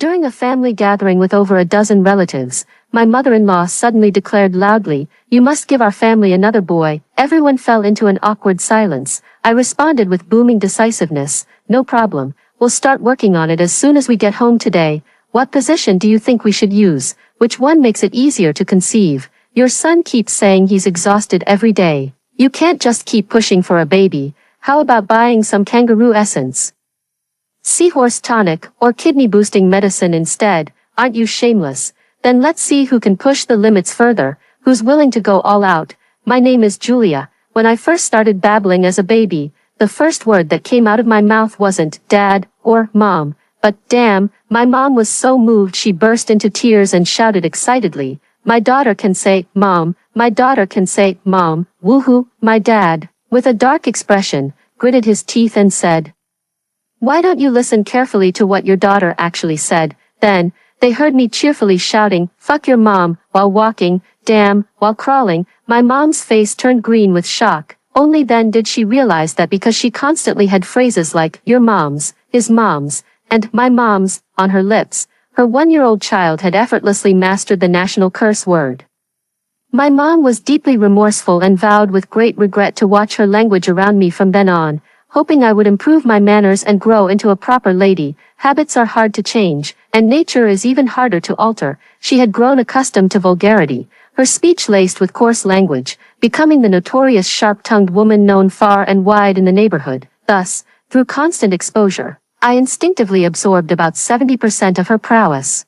During a family gathering with over a dozen relatives, my mother-in-law suddenly declared loudly, "You must give our family another boy." Everyone fell into an awkward silence. I responded with booming decisiveness, "No problem, we'll start working on it as soon as we get home today. What position do you think we should use? Which one makes it easier to conceive? Your son keeps saying he's exhausted every day. You can't just keep pushing for a baby. How about buying some kangaroo essence? Seahorse tonic, or kidney-boosting medicine instead? Aren't you shameless? Then let's see who can push the limits further, who's willing to go all out." My name is Julia. When I first started babbling as a baby, the first word that came out of my mouth wasn't "Dad" or "Mom." But damn, my mom was so moved she burst into tears and shouted excitedly, "My daughter can say, Mom, my daughter can say, Mom, woohoo." My dad, with a dark expression, gritted his teeth and said, "Why don't you listen carefully to what your daughter actually said?" Then, they heard me cheerfully shouting, "Fuck your mom," while walking, damn, while crawling. My mom's face turned green with shock. Only then did she realize that because she constantly had phrases like, "your mom's," "his mom's," and "my mom's" on her lips, her one-year-old child had effortlessly mastered the national curse word. My mom was deeply remorseful and vowed with great regret to watch her language around me from then on, hoping I would improve my manners and grow into a proper lady. Habits are hard to change, and nature is even harder to alter. She had grown accustomed to vulgarity, her speech laced with coarse language, becoming the notorious sharp-tongued woman known far and wide in the neighborhood. Thus, through constant exposure, I instinctively absorbed about 70% of her prowess.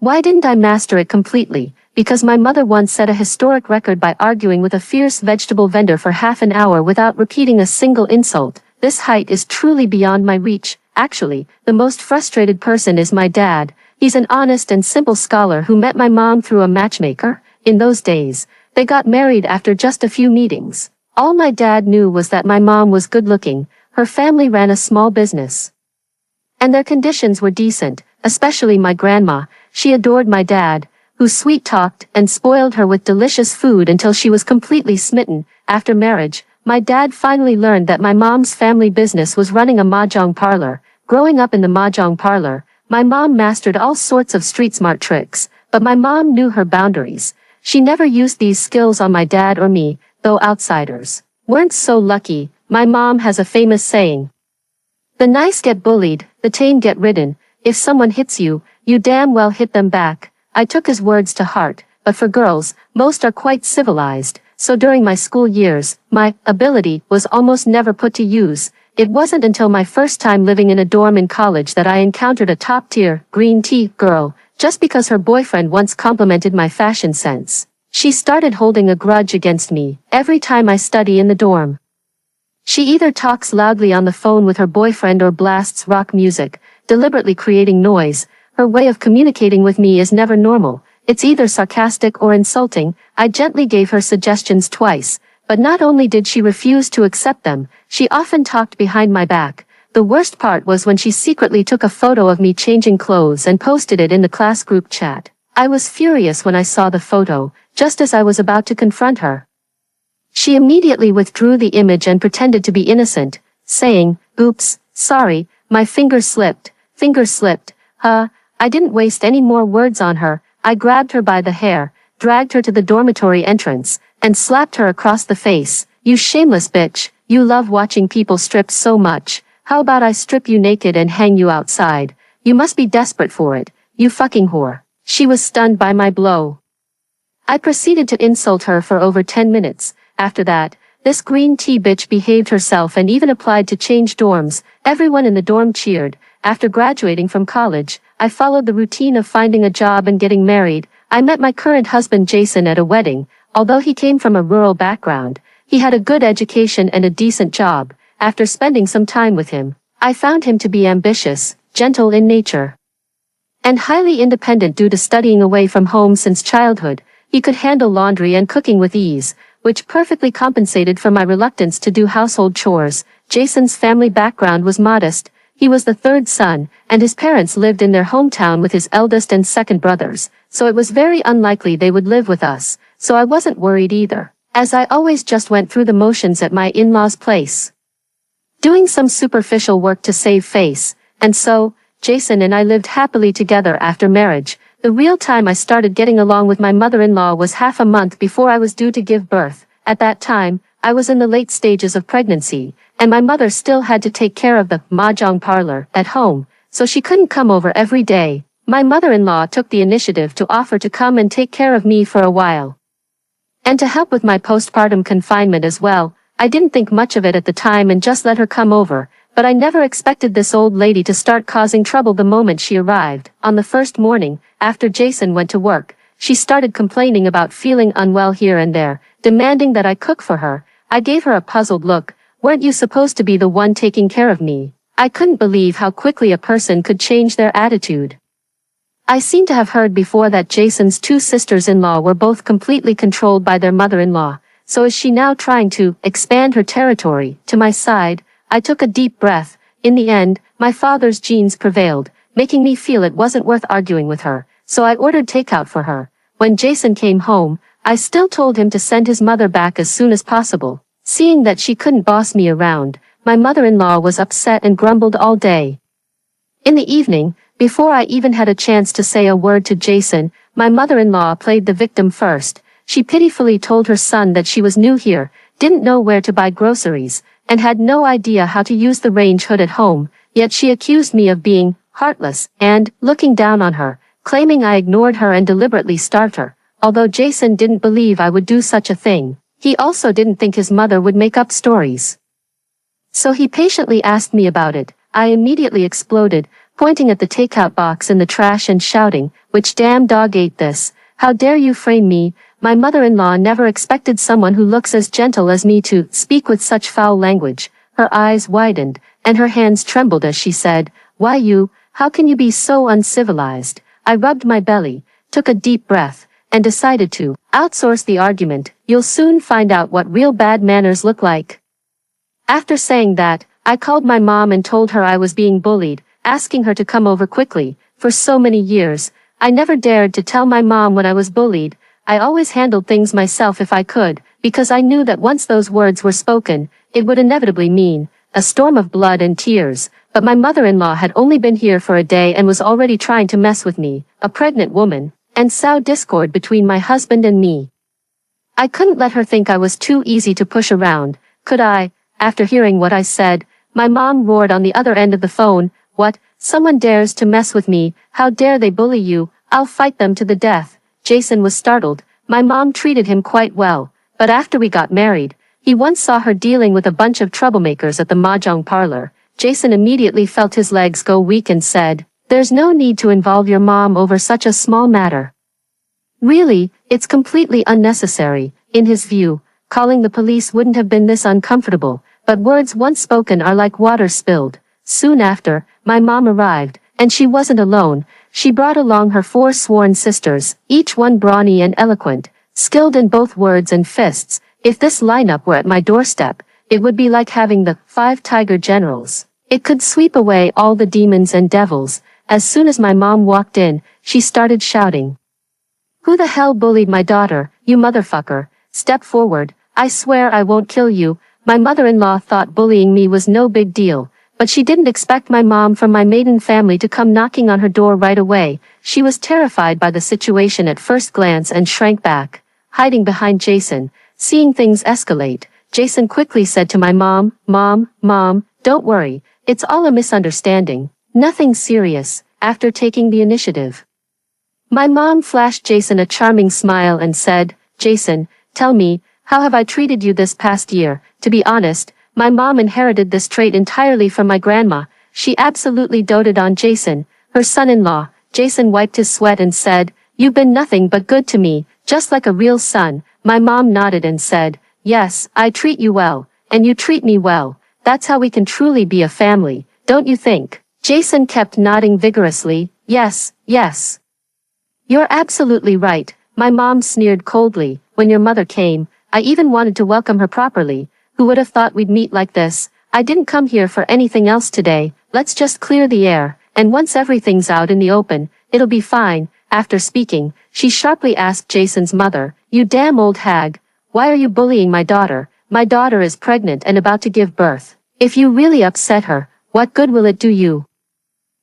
Why didn't I master it completely? Because my mother once set a historic record by arguing with a fierce vegetable vendor for half an hour without repeating a single insult. This height is truly beyond my reach. Actually, the most frustrated person is my dad. He's an honest and simple scholar who met my mom through a matchmaker. In those days, they got married after just a few meetings. All my dad knew was that my mom was good-looking, her family ran a small business, and their conditions were decent, especially my grandma. She adored my dad, who sweet-talked and spoiled her with delicious food until she was completely smitten. After marriage, my dad finally learned that my mom's family business was running a mahjong parlor. Growing up in the mahjong parlor, my mom mastered all sorts of street-smart tricks, but my mom knew her boundaries. She never used these skills on my dad or me, though outsiders weren't so lucky. My mom has a famous saying, "The nice get bullied, the tame get ridden. If someone hits you, you damn well hit them back." I took his words to heart, but for girls, most are quite civilized, so during my school years, my ability was almost never put to use. It wasn't until my first time living in a dorm in college that I encountered a top-tier, green tea girl, just because her boyfriend once complimented my fashion sense. She started holding a grudge against me every time I study in the dorm. She either talks loudly on the phone with her boyfriend or blasts rock music, deliberately creating noise. Her way of communicating with me is never normal. It's either sarcastic or insulting. I gently gave her suggestions twice, but not only did she refuse to accept them, she often talked behind my back. The worst part was when she secretly took a photo of me changing clothes and posted it in the class group chat. I was furious when I saw the photo, just as I was about to confront her. She immediately withdrew the image and pretended to be innocent, saying, "Oops, sorry, my finger slipped." I didn't waste any more words on her. I grabbed her by the hair, dragged her to the dormitory entrance, and slapped her across the face. "You shameless bitch, you love watching people strip so much. How about I strip you naked and hang you outside? You must be desperate for it, you fucking whore." She was stunned by my blow. I proceeded to insult her for over 10 minutes. After that, this green tea bitch behaved herself and even applied to change dorms. Everyone in the dorm cheered. After graduating from college, I followed the routine of finding a job and getting married. I met my current husband Jason at a wedding. Although he came from a rural background, he had a good education and a decent job. After spending some time with him, I found him to be ambitious, gentle in nature, and highly independent due to studying away from home since childhood. He could handle laundry and cooking with ease, which perfectly compensated for my reluctance to do household chores. Jason's family background was modest. He was the third son, and his parents lived in their hometown with his eldest and second brothers, so it was very unlikely they would live with us, so I wasn't worried either, as I always just went through the motions at my in-laws' place, doing some superficial work to save face. And so, Jason and I lived happily together after marriage. The real time I started getting along with my mother-in-law was half a month before I was due to give birth. At that time, I was in the late stages of pregnancy, and my mother still had to take care of the mahjong parlor at home, so she couldn't come over every day. My mother-in-law took the initiative to offer to come and take care of me for a while. And to help with my postpartum confinement as well. I didn't think much of it at the time and just let her come over, but I never expected this old lady to start causing trouble the moment she arrived. On the first morning, after Jason went to work, she started complaining about feeling unwell here and there, demanding that I cook for her. I gave her a puzzled look. Weren't you supposed to be the one taking care of me? I couldn't believe how quickly a person could change their attitude. I seem to have heard before that Jason's two sisters-in-law were both completely controlled by their mother-in-law. So is she now trying to expand her territory? To my side, I took a deep breath. In the end, my father's genes prevailed, making me feel it wasn't worth arguing with her, so I ordered takeout for her. When Jason came home, I still told him to send his mother back as soon as possible. Seeing that she couldn't boss me around, my mother-in-law was upset and grumbled all day. In the evening, before I even had a chance to say a word to Jason, my mother-in-law played the victim first. She pitifully told her son that she was new here, didn't know where to buy groceries, and had no idea how to use the range hood at home, yet she accused me of being heartless and looking down on her, claiming I ignored her and deliberately starved her. Although Jason didn't believe I would do such a thing, he also didn't think his mother would make up stories. So he patiently asked me about it. I immediately exploded, pointing at the takeout box in the trash and shouting, "Which damn dog ate this? How dare you frame me?" My mother-in-law never expected someone who looks as gentle as me to speak with such foul language. Her eyes widened, and her hands trembled as she said, "Why you? How can you be so uncivilized?" I rubbed my belly, took a deep breath, and decided to outsource the argument. You'll soon find out what real bad manners look like. After saying that, I called my mom and told her I was being bullied, asking her to come over quickly. For so many years, I never dared to tell my mom when I was bullied. I always handled things myself if I could, because I knew that once those words were spoken, it would inevitably mean a storm of blood and tears. But my mother-in-law had only been here for a day and was already trying to mess with me, a pregnant woman, and sow discord between my husband and me. I couldn't let her think I was too easy to push around, could I? After hearing what I said, my mom roared on the other end of the phone, "What? Someone dares to mess with me? How dare they bully you? I'll fight them to the death." Jason was startled. My mom treated him quite well, but after we got married, he once saw her dealing with a bunch of troublemakers at the mahjong parlor. Jason immediately felt his legs go weak and said, "There's no need to involve your mom over such a small matter. Really, it's completely unnecessary." In his view, calling the police wouldn't have been this uncomfortable, but words once spoken are like water spilled. Soon after, my mom arrived, and she wasn't alone. She brought along her 4 sworn sisters, each one brawny and eloquent, skilled in both words and fists. If this lineup were at my doorstep, it would be like having the 5 tiger generals. It could sweep away all the demons and devils. As soon as my mom walked in, she started shouting, "Who the hell bullied my daughter, you motherfucker? Step forward, I swear I won't kill you." My mother-in-law thought bullying me was no big deal, but she didn't expect my mom from my maiden family to come knocking on her door right away. She was terrified by the situation at first glance and shrank back, hiding behind Jason. Seeing things escalate, Jason quickly said to my mom, Mom, don't worry, it's all a misunderstanding, nothing serious," after taking the initiative. My mom flashed Jason a charming smile and said, "Jason, tell me, how have I treated you this past year?" To be honest, my mom inherited this trait entirely from my grandma. She absolutely doted on Jason, her son-in-law. Jason wiped his sweat and said, "You've been nothing but good to me, just like a real son." My mom nodded and said, "Yes, I treat you well, and you treat me well. That's how we can truly be a family, don't you think?" Jason kept nodding vigorously, "Yes, yes. You're absolutely right." My mom sneered coldly. "When your mother came, I even wanted to welcome her properly. Who would have thought we'd meet like this? I didn't come here for anything else today. Let's just clear the air, and once everything's out in the open, it'll be fine." After speaking, she sharply asked Jason's mother, "You damn old hag, why are you bullying my daughter? My daughter is pregnant and about to give birth. If you really upset her, what good will it do you?"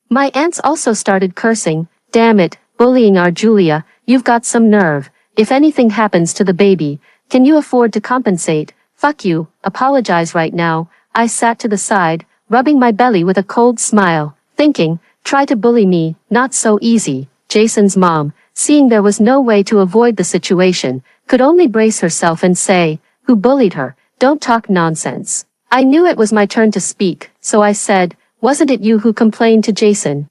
My aunts also started cursing. Damn it, bullying our Julia, you've got some nerve. If anything happens to the baby, can you afford to compensate? Fuck you, apologize right now. I sat to the side, rubbing my belly with a cold smile, thinking, try to bully me, not so easy. Jason's mom, seeing there was no way to avoid the situation, could only brace herself and say, who bullied her? Don't talk nonsense. I knew it was my turn to speak, so I said, wasn't it you who complained to Jason?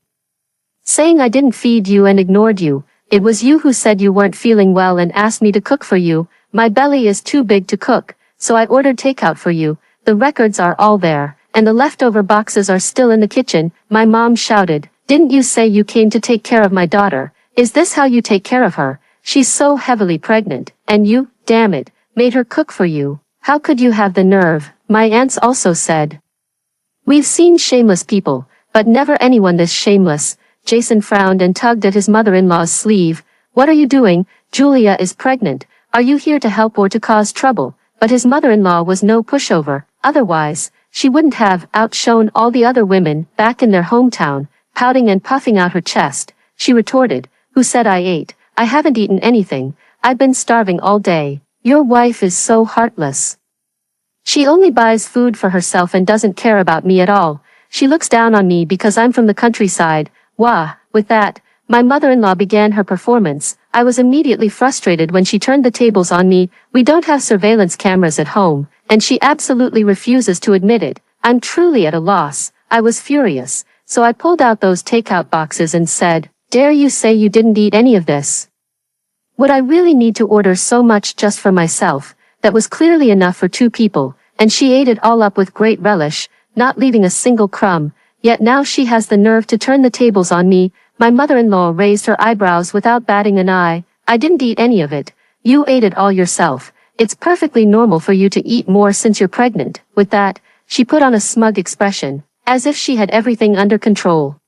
Saying I didn't feed you and ignored you. It was you who said you weren't feeling well and asked me to cook for you. My belly is too big to cook, so I ordered takeout for you. The records are all there, and the leftover boxes are still in the kitchen. My mom shouted, didn't you say you came to take care of my daughter? Is this how you take care of her? She's so heavily pregnant, and you, damn it, made her cook for you. How could you have the nerve? My aunts also said. We've seen shameless people, but never anyone this shameless. Jason frowned and tugged at his mother-in-law's sleeve. What are you doing? Julia is pregnant. Are you here to help or to cause trouble? But his mother-in-law was no pushover. Otherwise, she wouldn't have outshone all the other women back in their hometown. Pouting and puffing out her chest, she retorted, who said I ate? I haven't eaten anything. I've been starving all day. Your wife is so heartless. She only buys food for herself and doesn't care about me at all. She looks down on me because I'm from the countryside. Wah, with that, my mother-in-law began her performance. I was immediately frustrated when she turned the tables on me. We don't have surveillance cameras at home, and she absolutely refuses to admit it. I'm truly at a loss. I was furious, so I pulled out those takeout boxes and said, dare you say you didn't eat any of this? Would I really need to order so much just for myself? That was clearly enough for 2 people, and she ate it all up with great relish, not leaving a single crumb. Yet now she has the nerve to turn the tables on me. My mother-in-law raised her eyebrows without batting an eye. I didn't eat any of it. You ate it all yourself. It's perfectly normal for you to eat more since you're pregnant. With that, she put on a smug expression, as if she had everything under control.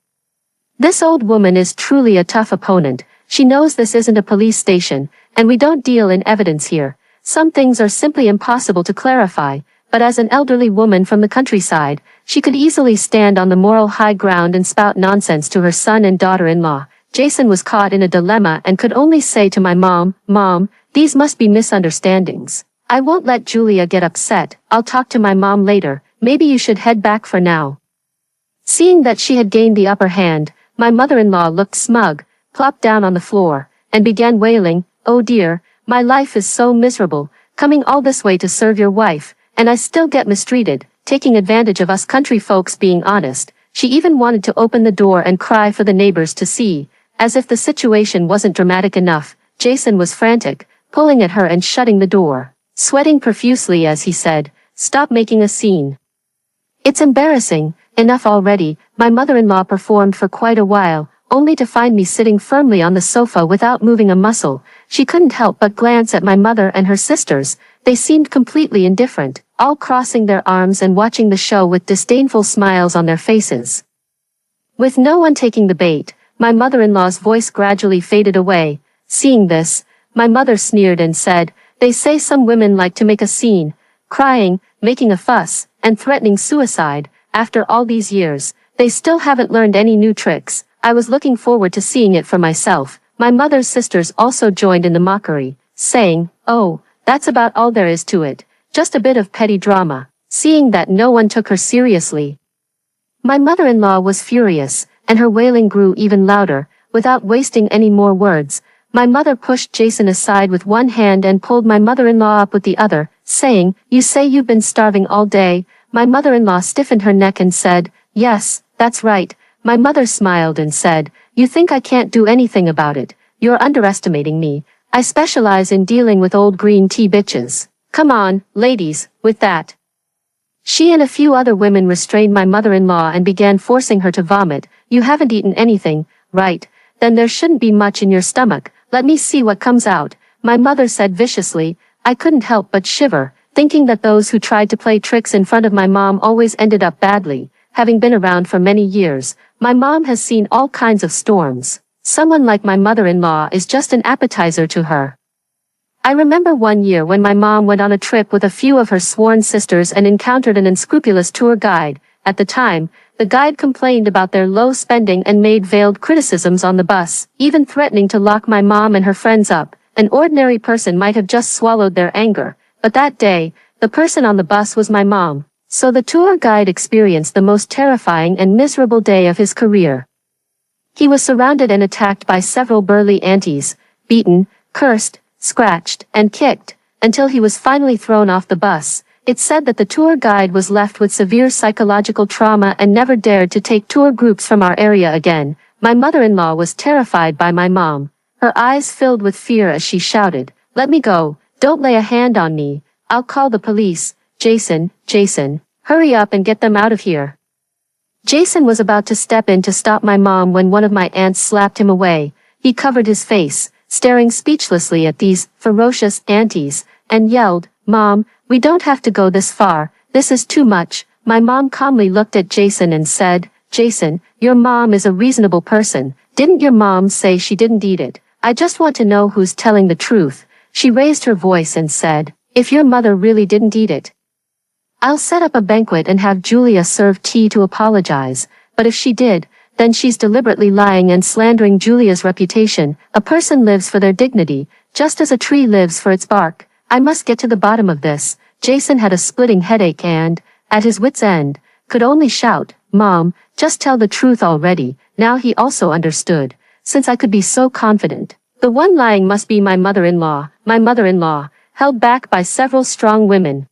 This old woman is truly a tough opponent. She knows this isn't a police station, and we don't deal in evidence here. Some things are simply impossible to clarify, but as an elderly woman from the countryside, she could easily stand on the moral high ground and spout nonsense to her son and daughter-in-law. Jason was caught in a dilemma and could only say to my mom, Mom, these must be misunderstandings. I won't let Julia get upset. I'll talk to my mom later. Maybe you should head back for now. Seeing that she had gained the upper hand, my mother-in-law looked smug, plopped down on the floor, and began wailing, oh dear, my life is so miserable, coming all this way to serve your wife, and I still get mistreated, taking advantage of us country folks being honest. She even wanted to open the door and cry for the neighbors to see. As if the situation wasn't dramatic enough, Jason was frantic, pulling at her and shutting the door, sweating profusely as he said, stop making a scene. It's embarrassing, enough already. My mother-in-law performed for quite a while, only to find me sitting firmly on the sofa without moving a muscle. She couldn't help but glance at my mother and her sisters. They seemed completely indifferent, all crossing their arms and watching the show with disdainful smiles on their faces. With no one taking the bait, my mother-in-law's voice gradually faded away. Seeing this, my mother sneered and said, they say some women like to make a scene, crying, making a fuss, and threatening suicide. After all these years, they still haven't learned any new tricks. I was looking forward to seeing it for myself. My mother's sisters also joined in the mockery, saying, oh, that's about all there is to it. Just a bit of petty drama. Seeing that no one took her seriously, my mother-in-law was furious, and her wailing grew even louder. Without wasting any more words, my mother pushed Jason aside with one hand and pulled my mother-in-law up with the other, saying, you say you've been starving all day? My mother-in-law stiffened her neck and said, yes, that's right. My mother smiled and said, you think I can't do anything about it? You're underestimating me. I specialize in dealing with old green tea bitches. Come on, ladies, with that. She and a few other women restrained my mother-in-law and began forcing her to vomit. You haven't eaten anything, right? Then there shouldn't be much in your stomach. Let me see what comes out, my mother said viciously. I couldn't help but shiver, thinking that those who tried to play tricks in front of my mom always ended up badly. Having been around for many years, my mom has seen all kinds of storms. Someone like my mother-in-law is just an appetizer to her. I remember one year when my mom went on a trip with a few of her sworn sisters and encountered an unscrupulous tour guide. At the time, the guide complained about their low spending and made veiled criticisms on the bus, even threatening to lock my mom and her friends up. An ordinary person might have just swallowed their anger, but that day, the person on the bus was my mom. So the tour guide experienced the most terrifying and miserable day of his career. He was surrounded and attacked by several burly aunties, beaten, cursed, scratched, and kicked, until he was finally thrown off the bus. It's said that the tour guide was left with severe psychological trauma and never dared to take tour groups from our area again. My mother-in-law was terrified by my mom. Her eyes filled with fear as she shouted, "Let me go, don't lay a hand on me, I'll call the police. Jason, hurry up and get them out of here." Jason was about to step in to stop my mom when one of my aunts slapped him away. He covered his face, staring speechlessly at these ferocious aunties, and yelled, "Mom, we don't have to go this far, this is too much." My mom calmly looked at Jason and said, "Jason, your mom is a reasonable person. Didn't your mom say she didn't eat it? I just want to know who's telling the truth." She raised her voice and said, "If your mother really didn't eat it, I'll set up a banquet and have Julia serve tea to apologize. But if she did, then she's deliberately lying and slandering Julia's reputation. A person lives for their dignity, just as a tree lives for its bark. I must get to the bottom of this." Jason had a splitting headache and, at his wit's end, could only shout, "Mom, just tell the truth already." Now he also understood, since I could be so confident. The one lying must be my mother-in-law, held back by several strong women.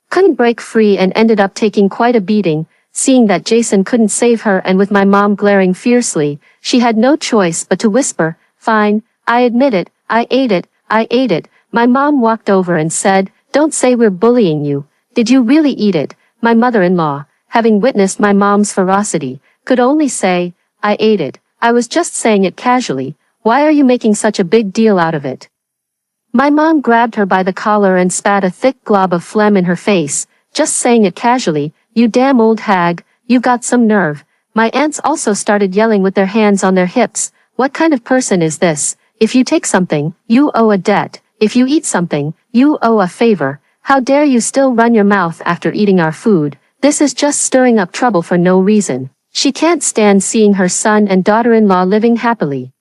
Couldn't break free and ended up taking quite a beating. Seeing that Jason couldn't save her and with my mom glaring fiercely, she had no choice but to whisper, "Fine, I admit it, I ate it." My mom walked over and said, "Don't say we're bullying you. Did you really eat it?" My mother-in-law, having witnessed my mom's ferocity, could only say, "I ate it. I was just saying it casually. Why are you making such a big deal out of it?" My mom grabbed her by the collar and spat a thick glob of phlegm in her face. "Just saying it casually, you damn old hag, you got some nerve." My aunts also started yelling with their hands on their hips. "What kind of person is this? If you take something, you owe a debt. If you eat something, you owe a favor. How dare you still run your mouth after eating our food? This is just stirring up trouble for no reason." She can't stand seeing her son and daughter-in-law living happily.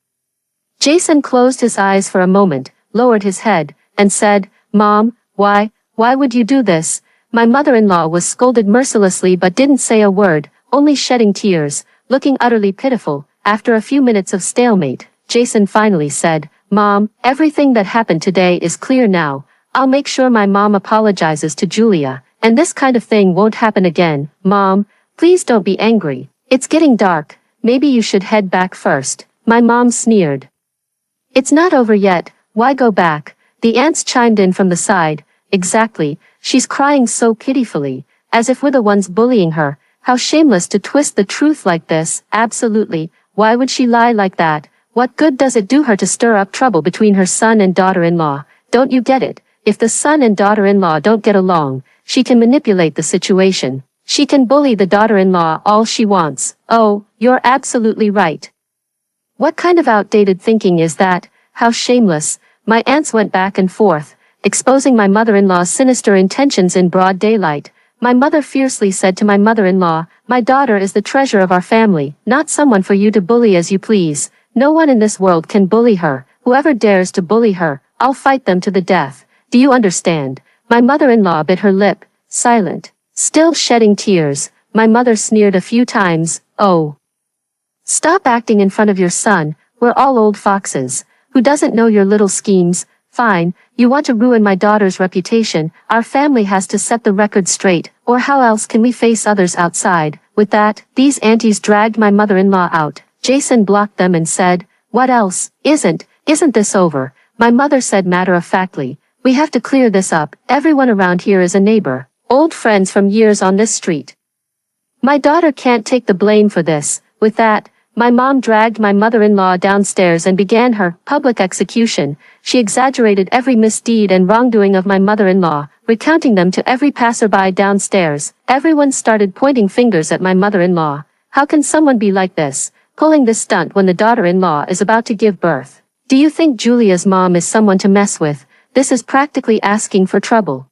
Jason closed his eyes for a moment, lowered his head, and said, "Mom, why would you do this?" My mother-in-law was scolded mercilessly but didn't say a word, only shedding tears, looking utterly pitiful. After a few minutes of stalemate, Jason finally said, "Mom, everything that happened today is clear now. I'll make sure my mom apologizes to Julia, and this kind of thing won't happen again. Mom, please don't be angry. It's getting dark, maybe you should head back first." My mom sneered. "It's not over yet. Why go back?" The aunts chimed in from the side. "Exactly, she's crying so pitifully, as if we're the ones bullying her. How shameless to twist the truth like this." "Absolutely, why would she lie like that? What good does it do her to stir up trouble between her son and daughter-in-law? Don't you get it? If the son and daughter-in-law don't get along, she can manipulate the situation. She can bully the daughter-in-law all she wants." "Oh, you're absolutely right. What kind of outdated thinking is that? How shameless." My aunts went back and forth, exposing my mother-in-law's sinister intentions in broad daylight. My mother fiercely said to my mother-in-law, "My daughter is the treasure of our family, not someone for you to bully as you please. No one in this world can bully her. Whoever dares to bully her, I'll fight them to the death. Do you understand?" My mother-in-law bit her lip, silent, still shedding tears. My mother sneered a few times. "Oh, stop acting in front of your son, we're all old foxes. Who doesn't know your little schemes? Fine, you want to ruin my daughter's reputation, our family has to set the record straight, or how else can we face others outside?" With that, these aunties dragged my mother-in-law out. Jason blocked them and said, "What else? Isn't this over?" My mother said matter-of-factly, "We have to clear this up. Everyone around here is a neighbor, old friends from years on this street. My daughter can't take the blame for this." With that, my mom dragged my mother-in-law downstairs and began her public execution. She exaggerated every misdeed and wrongdoing of my mother-in-law, recounting them to every passerby downstairs. Everyone started pointing fingers at my mother-in-law. How can someone be like this, pulling this stunt when the daughter-in-law is about to give birth? Do you think Julia's mom is someone to mess with? This is practically asking for trouble.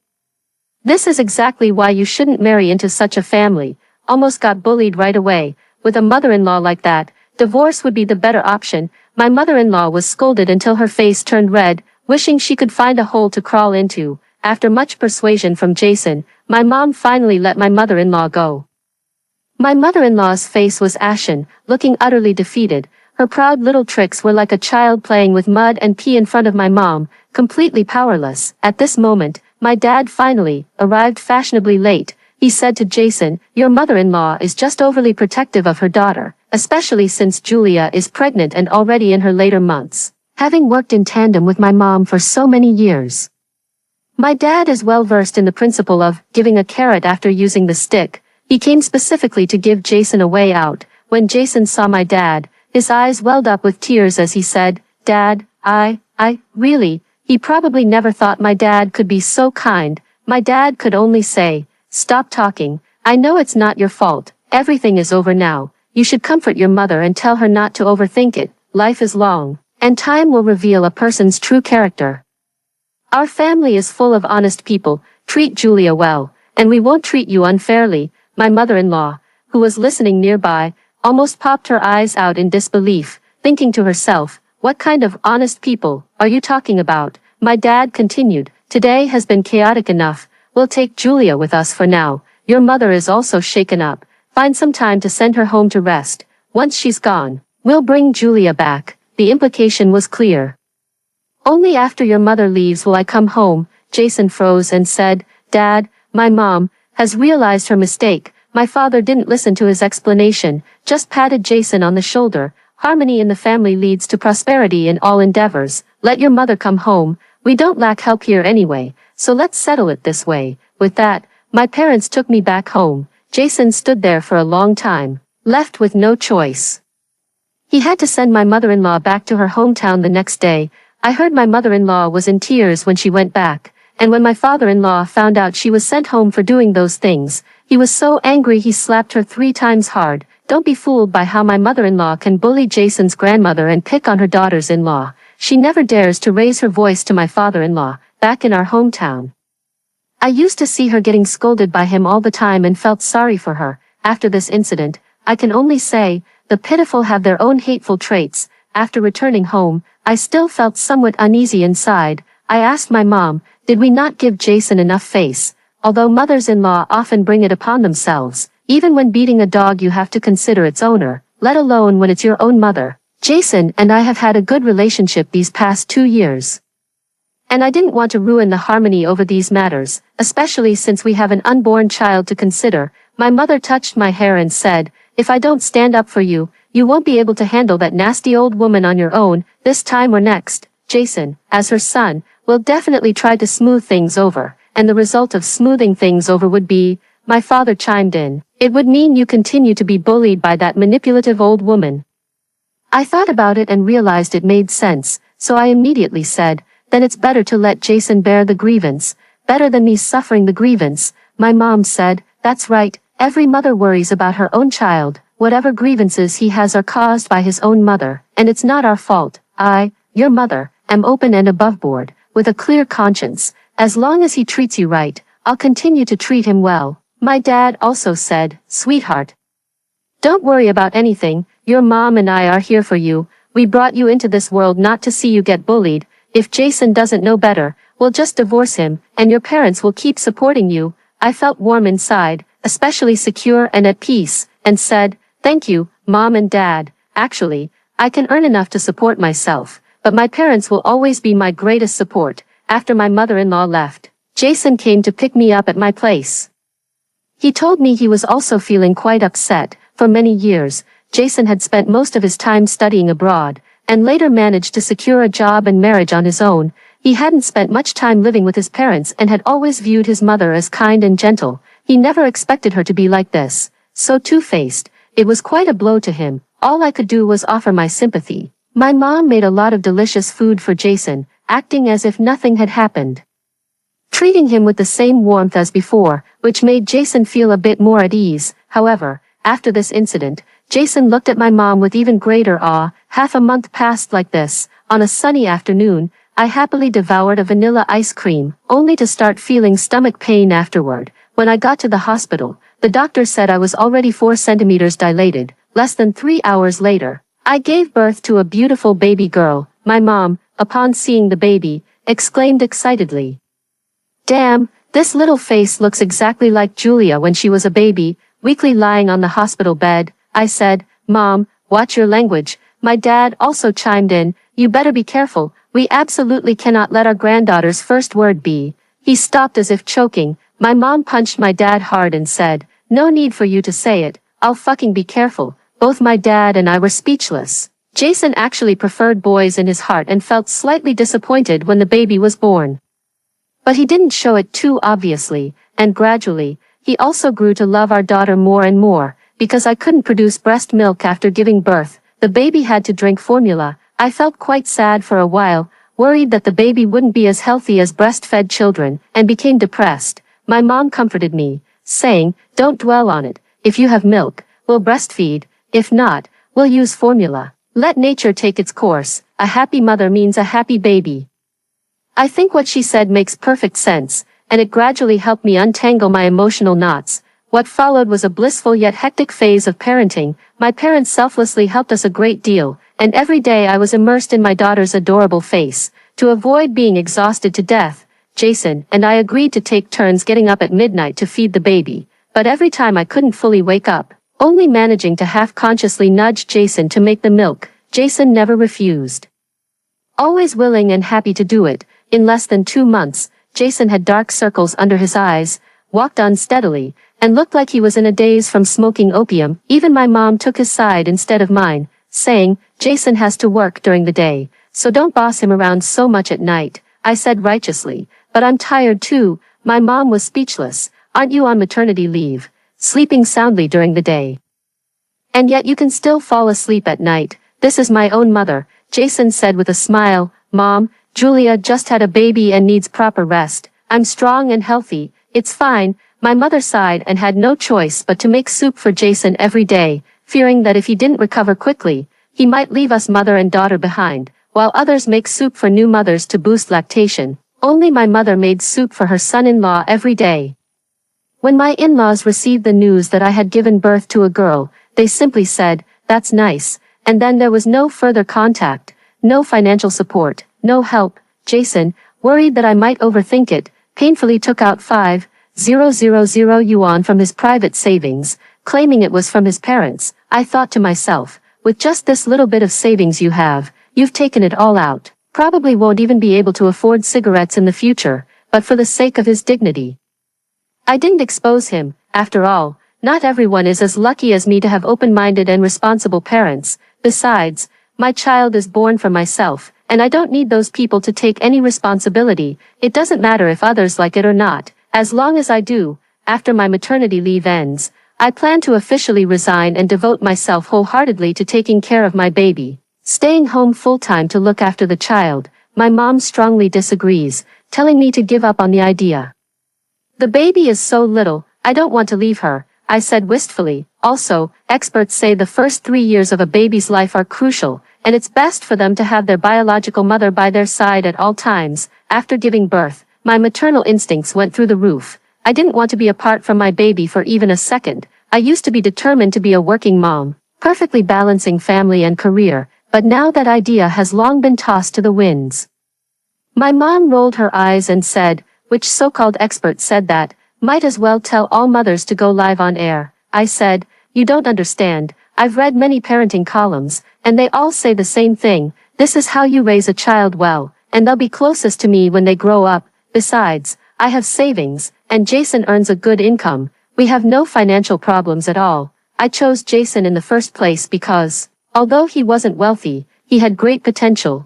This is exactly why you shouldn't marry into such a family. almost got bullied right away. With a mother-in-law like that, divorce would be the better option. My mother-in-law was scolded until her face turned red, wishing she could find a hole to crawl into. After much persuasion from Jason, my mom finally let my mother-in-law go. My mother-in-law's face was ashen, looking utterly defeated. Her proud little tricks were like a child playing with mud and pee in front of my mom, completely powerless. At this moment, my dad finally arrived fashionably late. He said to Jason, "Your mother-in-law is just overly protective of her daughter, especially since Julia is pregnant and already in her later months." Having worked in tandem with my mom for so many years, my dad is well versed in the principle of giving a carrot after using the stick. He came specifically to give Jason a way out. When Jason saw my dad, his eyes welled up with tears as he said, "Dad, really?" He probably never thought my dad could be so kind. My dad could only say, "Stop talking. I know it's not your fault. Everything is over now. You should comfort your mother and tell her not to overthink it. Life is long, and time will reveal a person's true character. Our family is full of honest people. Treat Julia well, and we won't treat you unfairly." My mother-in-law, who was listening nearby, almost popped her eyes out in disbelief, thinking to herself, "What kind of honest people are you talking about?" My dad continued, "Today has been chaotic enough. We'll take Julia with us for now. Your mother is also shaken up. Find some time to send her home to rest. Once she's gone, we'll bring Julia back." The implication was clear. "Only after your mother leaves will I come home." Jason froze and said, "Dad, my mom has realized her mistake." My father didn't listen to his explanation, just patted Jason on the shoulder. "Harmony in the family leads to prosperity in all endeavors. Let your mother come home. We don't lack help here anyway, so let's settle it this way." With that, my parents took me back home. Jason stood there for a long time, left with no choice. He had to send my mother-in-law back to her hometown the next day. I heard my mother-in-law was in tears when she went back, and when my father-in-law found out she was sent home for doing those things, he was so angry he slapped her 3 times hard. Don't be fooled by how my mother-in-law can bully Jason's grandmother and pick on her daughters-in-law. She never dares to raise her voice to my father-in-law, back in our hometown. I used to see her getting scolded by him all the time and felt sorry for her. After this incident, I can only say, the pitiful have their own hateful traits. After returning home, I still felt somewhat uneasy inside. I asked my mom, did we not give Jason enough face? Although mothers-in-law often bring it upon themselves, even when beating a dog you have to consider its owner, let alone when it's your own mother. Jason and I have had a good relationship these past 2 years. And I didn't want to ruin the harmony over these matters, especially since we have an unborn child to consider. My mother touched my hair and said, if I don't stand up for you, you won't be able to handle that nasty old woman on your own, this time or next. Jason, as her son, will definitely try to smooth things over, and the result of smoothing things over would be, my father chimed in, it would mean you continue to be bullied by that manipulative old woman. I thought about it and realized it made sense, so I immediately said, then it's better to let Jason bear the grievance, better than me suffering the grievance. My mom said, that's right, every mother worries about her own child, whatever grievances he has are caused by his own mother, and it's not our fault. I, your mother, am open and above board, with a clear conscience. As long as he treats you right, I'll continue to treat him well. My dad also said, sweetheart, don't worry about anything, your mom and I are here for you. We brought you into this world not to see you get bullied. If Jason doesn't know better, we'll just divorce him, and your parents will keep supporting you. I felt warm inside, especially secure and at peace, and said, thank you, Mom and Dad. Actually, I can earn enough to support myself, but my parents will always be my greatest support. After my mother-in-law left, Jason came to pick me up at my place. He told me he was also feeling quite upset. For many years, Jason had spent most of his time studying abroad, and later managed to secure a job and marriage on his own. He hadn't spent much time living with his parents and had always viewed his mother as kind and gentle. He never expected her to be like this, so two-faced. It was quite a blow to him. All I could do was offer my sympathy. My mom made a lot of delicious food for Jason, acting as if nothing had happened, treating him with the same warmth as before, which made Jason feel a bit more at ease. However, after this incident, Jason looked at my mom with even greater awe. Half a month passed like this. On a sunny afternoon, I happily devoured a vanilla ice cream, only to start feeling stomach pain afterward. When I got to the hospital, The doctor said I was already 4 centimeters dilated. Less than 3 hours later, I gave birth to a beautiful baby girl. My mom, upon seeing the baby, exclaimed excitedly, "Damn, this little face looks exactly like Julia when she was a baby," weakly lying on the hospital bed. I said, "Mom, watch your language." My dad also chimed in, "You better be careful, we absolutely cannot let our granddaughter's first word be." He stopped as if choking. My mom punched my dad hard and said, "No need for you to say it, I'll fucking be careful." Both my dad and I were speechless. Jason actually preferred boys in his heart and felt slightly disappointed when the baby was born. But he didn't show it too obviously, and gradually, he also grew to love our daughter more and more. Because I couldn't produce breast milk after giving birth, the baby had to drink formula. I felt quite sad for a while, worried that the baby wouldn't be as healthy as breastfed children, and became depressed. My mom comforted me, saying, "Don't dwell on it. If you have milk, we'll breastfeed. If not, we'll use formula. Let nature take its course. A happy mother means a happy baby." I think what she said makes perfect sense, and it gradually helped me untangle my emotional knots. What followed was a blissful yet hectic phase of parenting. My parents selflessly helped us a great deal, and every day I was immersed in my daughter's adorable face. To avoid being exhausted to death, Jason and I agreed to take turns getting up at midnight to feed the baby, but every time I couldn't fully wake up, only managing to half-consciously nudge Jason to make the milk. Jason never refused. Always willing and happy to do it. In less than 2 months, Jason had dark circles under his eyes, walked unsteadily, and looked like he was in a daze from smoking opium. Even my mom took his side instead of mine, saying, "Jason has to work during the day, so don't boss him around so much at night." I said righteously, "But I'm tired too." My mom was speechless. "Aren't you on maternity leave? Sleeping soundly during the day? And yet you can still fall asleep at night." "This is my own mother," Jason said with a smile. "Mom, Julia just had a baby and needs proper rest. I'm strong and healthy, it's fine." My mother sighed and had no choice but to make soup for Jason every day, fearing that if he didn't recover quickly, he might leave us mother and daughter behind, while others make soup for new mothers to boost lactation. Only my mother made soup for her son-in-law every day. When my in-laws received the news that I had given birth to a girl, they simply said, "That's nice," and then there was no further contact, no financial support, no help. Jason, worried that I might overthink it, painfully took out 5,000 yuan from his private savings, claiming it was from his parents. I thought to myself, with just this little bit of savings you have, you've taken it all out. Probably won't even be able to afford cigarettes in the future, but for the sake of his dignity. I didn't expose him. After all, not everyone is as lucky as me to have open-minded and responsible parents. Besides, my child is born for myself, and I don't need those people to take any responsibility. It doesn't matter if others like it or not, as long as I do. After my maternity leave ends, I plan to officially resign and devote myself wholeheartedly to taking care of my baby, staying home full-time to look after the child. My mom strongly disagrees, telling me to give up on the idea. "The baby is so little, I don't want to leave her," I said wistfully. "Also, experts say the first 3 years of a baby's life are crucial, and it's best for them to have their biological mother by their side at all times." After giving birth, my maternal instincts went through the roof. I didn't want to be apart from my baby for even a second. I used to be determined to be a working mom, perfectly balancing family and career, but now that idea has long been tossed to the winds. My mom rolled her eyes and said, "Which so-called expert said that? Might as well tell all mothers to go live on air." I said, "You don't understand. I've read many parenting columns, and they all say the same thing. This is how you raise a child well, and they'll be closest to me when they grow up. Besides, I have savings, and Jason earns a good income. We have no financial problems at all." I chose Jason in the first place because, although he wasn't wealthy, he had great potential.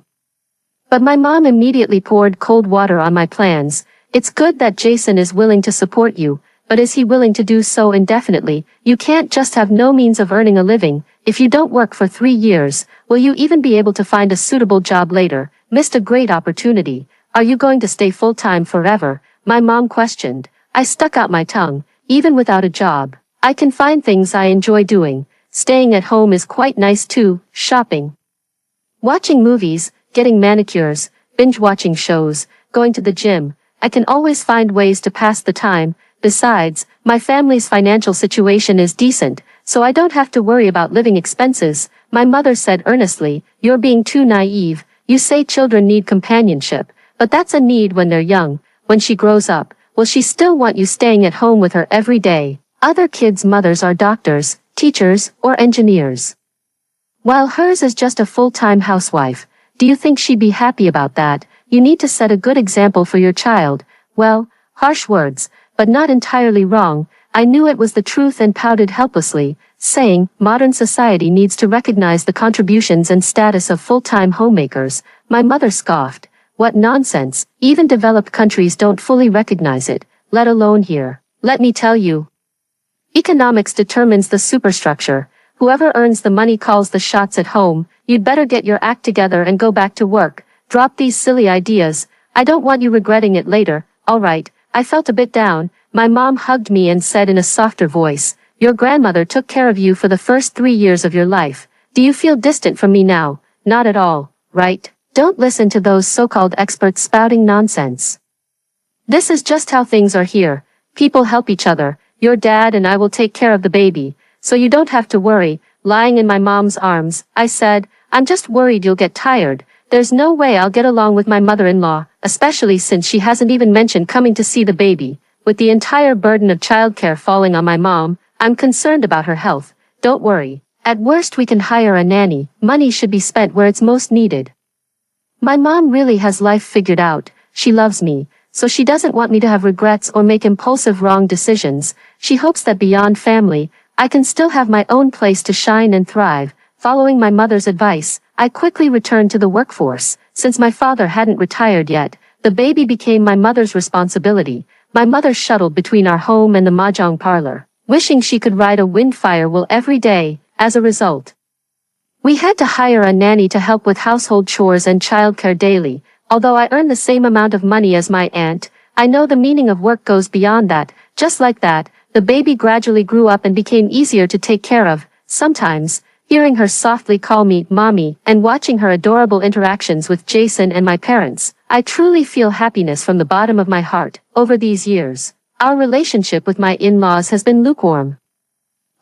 But my mom immediately poured cold water on my plans. "It's good that Jason is willing to support you, but is he willing to do so indefinitely? You can't just have no means of earning a living. If you don't work for 3 years, will you even be able to find a suitable job later? Missed a great opportunity. Are you going to stay full-time forever?" my mom questioned. I stuck out my tongue. "Even without a job, I can find things I enjoy doing. Staying at home is quite nice too. Shopping, watching movies, getting manicures, binge-watching shows, going to the gym. I can always find ways to pass the time." Besides, my family's financial situation is decent, so I don't have to worry about living expenses. My mother said earnestly, "You're being too naive. You say children need companionship, but that's a need when they're young. When she grows up, will she still want you staying at home with her every day?" Other kids' mothers are doctors, teachers, or engineers, while hers is just a full-time housewife. Do you think she'd be happy about that? You need to set a good example for your child. Well, harsh words, but not entirely wrong. I knew it was the truth and pouted helplessly, saying, "Modern society needs to recognize the contributions and status of full-time homemakers." My mother scoffed. "What nonsense, even developed countries don't fully recognize it, let alone here. Let me tell you. Economics determines the superstructure. Whoever earns the money calls the shots at home. You'd better get your act together and go back to work. Drop these silly ideas. I don't want you regretting it later." All right, I felt a bit down. My mom hugged me and said in a softer voice, "Your grandmother took care of you for the first 3 years of your life. Do you feel distant from me now?" Not at all, right? Don't listen to those so-called experts spouting nonsense. This is just how things are here. People help each other. Your dad and I will take care of the baby, so you don't have to worry. Lying in my mom's arms, I said, "I'm just worried you'll get tired. There's no way I'll get along with my mother-in-law, especially since she hasn't even mentioned coming to see the baby. With the entire burden of childcare falling on my mom, I'm concerned about her health." "Don't worry. At worst we can hire a nanny. Money should be spent where it's most needed." My mom really has life figured out. She loves me, so she doesn't want me to have regrets or make impulsive wrong decisions. She hopes that beyond family, I can still have my own place to shine and thrive. Following my mother's advice, I quickly returned to the workforce. Since my father hadn't retired yet, the baby became my mother's responsibility. My mother shuttled between our home and the mahjong parlor, wishing she could ride a wind firewheel every day. As a result, we had to hire a nanny to help with household chores and childcare daily. Although I earn the same amount of money as my aunt, I know the meaning of work goes beyond that. Just like that, the baby gradually grew up and became easier to take care of. Sometimes, hearing her softly call me Mommy and watching her adorable interactions with Jason and my parents, I truly feel happiness from the bottom of my heart. Over these years, our relationship with my in-laws has been lukewarm.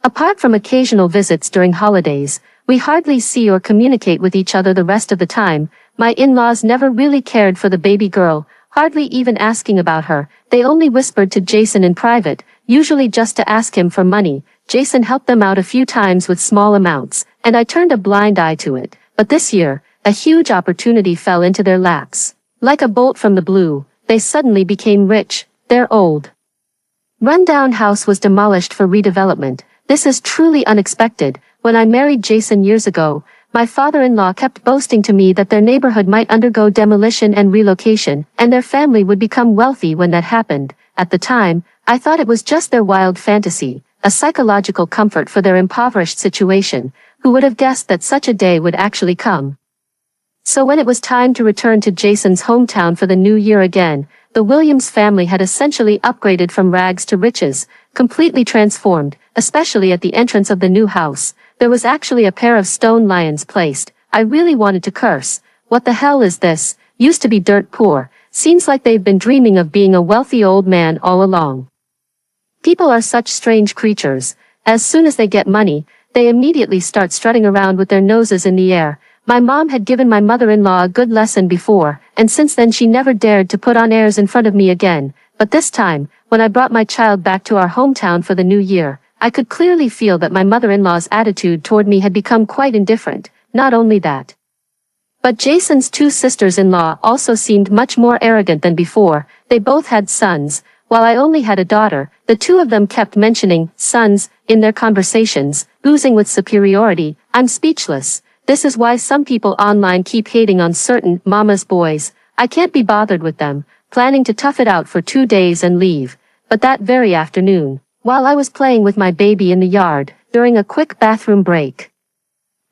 Apart from occasional visits during holidays, we hardly see or communicate with each other the rest of the time. My in-laws never really cared for the baby girl, hardly even asking about her. They only whispered to Jason in private, usually just to ask him for money. Jason helped them out a few times with small amounts, and I turned a blind eye to it. But this year, a huge opportunity fell into their laps. Like a bolt from the blue, they suddenly became rich. Their old, rundown house was demolished for redevelopment. This is truly unexpected. When I married Jason years ago, my father-in-law kept boasting to me that their neighborhood might undergo demolition and relocation, and their family would become wealthy when that happened. At the time, I thought it was just their wild fantasy, a psychological comfort for their impoverished situation. Who would have guessed that such a day would actually come? So when it was time to return to Jason's hometown for the new year again, the Williams family had essentially upgraded from rags to riches, completely transformed, especially at the entrance of the new house. There was actually a pair of stone lions placed. I really wanted to curse. What the hell is this? Used to be dirt poor. Seems like they've been dreaming of being a wealthy old man all along. People are such strange creatures. As soon as they get money, they immediately start strutting around with their noses in the air. My mom had given my mother-in-law a good lesson before, and since then she never dared to put on airs in front of me again. But this time, when I brought my child back to our hometown for the new year, I could clearly feel that my mother-in-law's attitude toward me had become quite indifferent. Not only that, but Jason's two sisters-in-law also seemed much more arrogant than before. They both had sons, while I only had a daughter. The two of them kept mentioning sons in their conversations, oozing with superiority. I'm speechless. This is why some people online keep hating on certain mama's boys. I can't be bothered with them, planning to tough it out for 2 days and leave. But that very afternoon, while I was playing with my baby in the yard, during a quick bathroom break,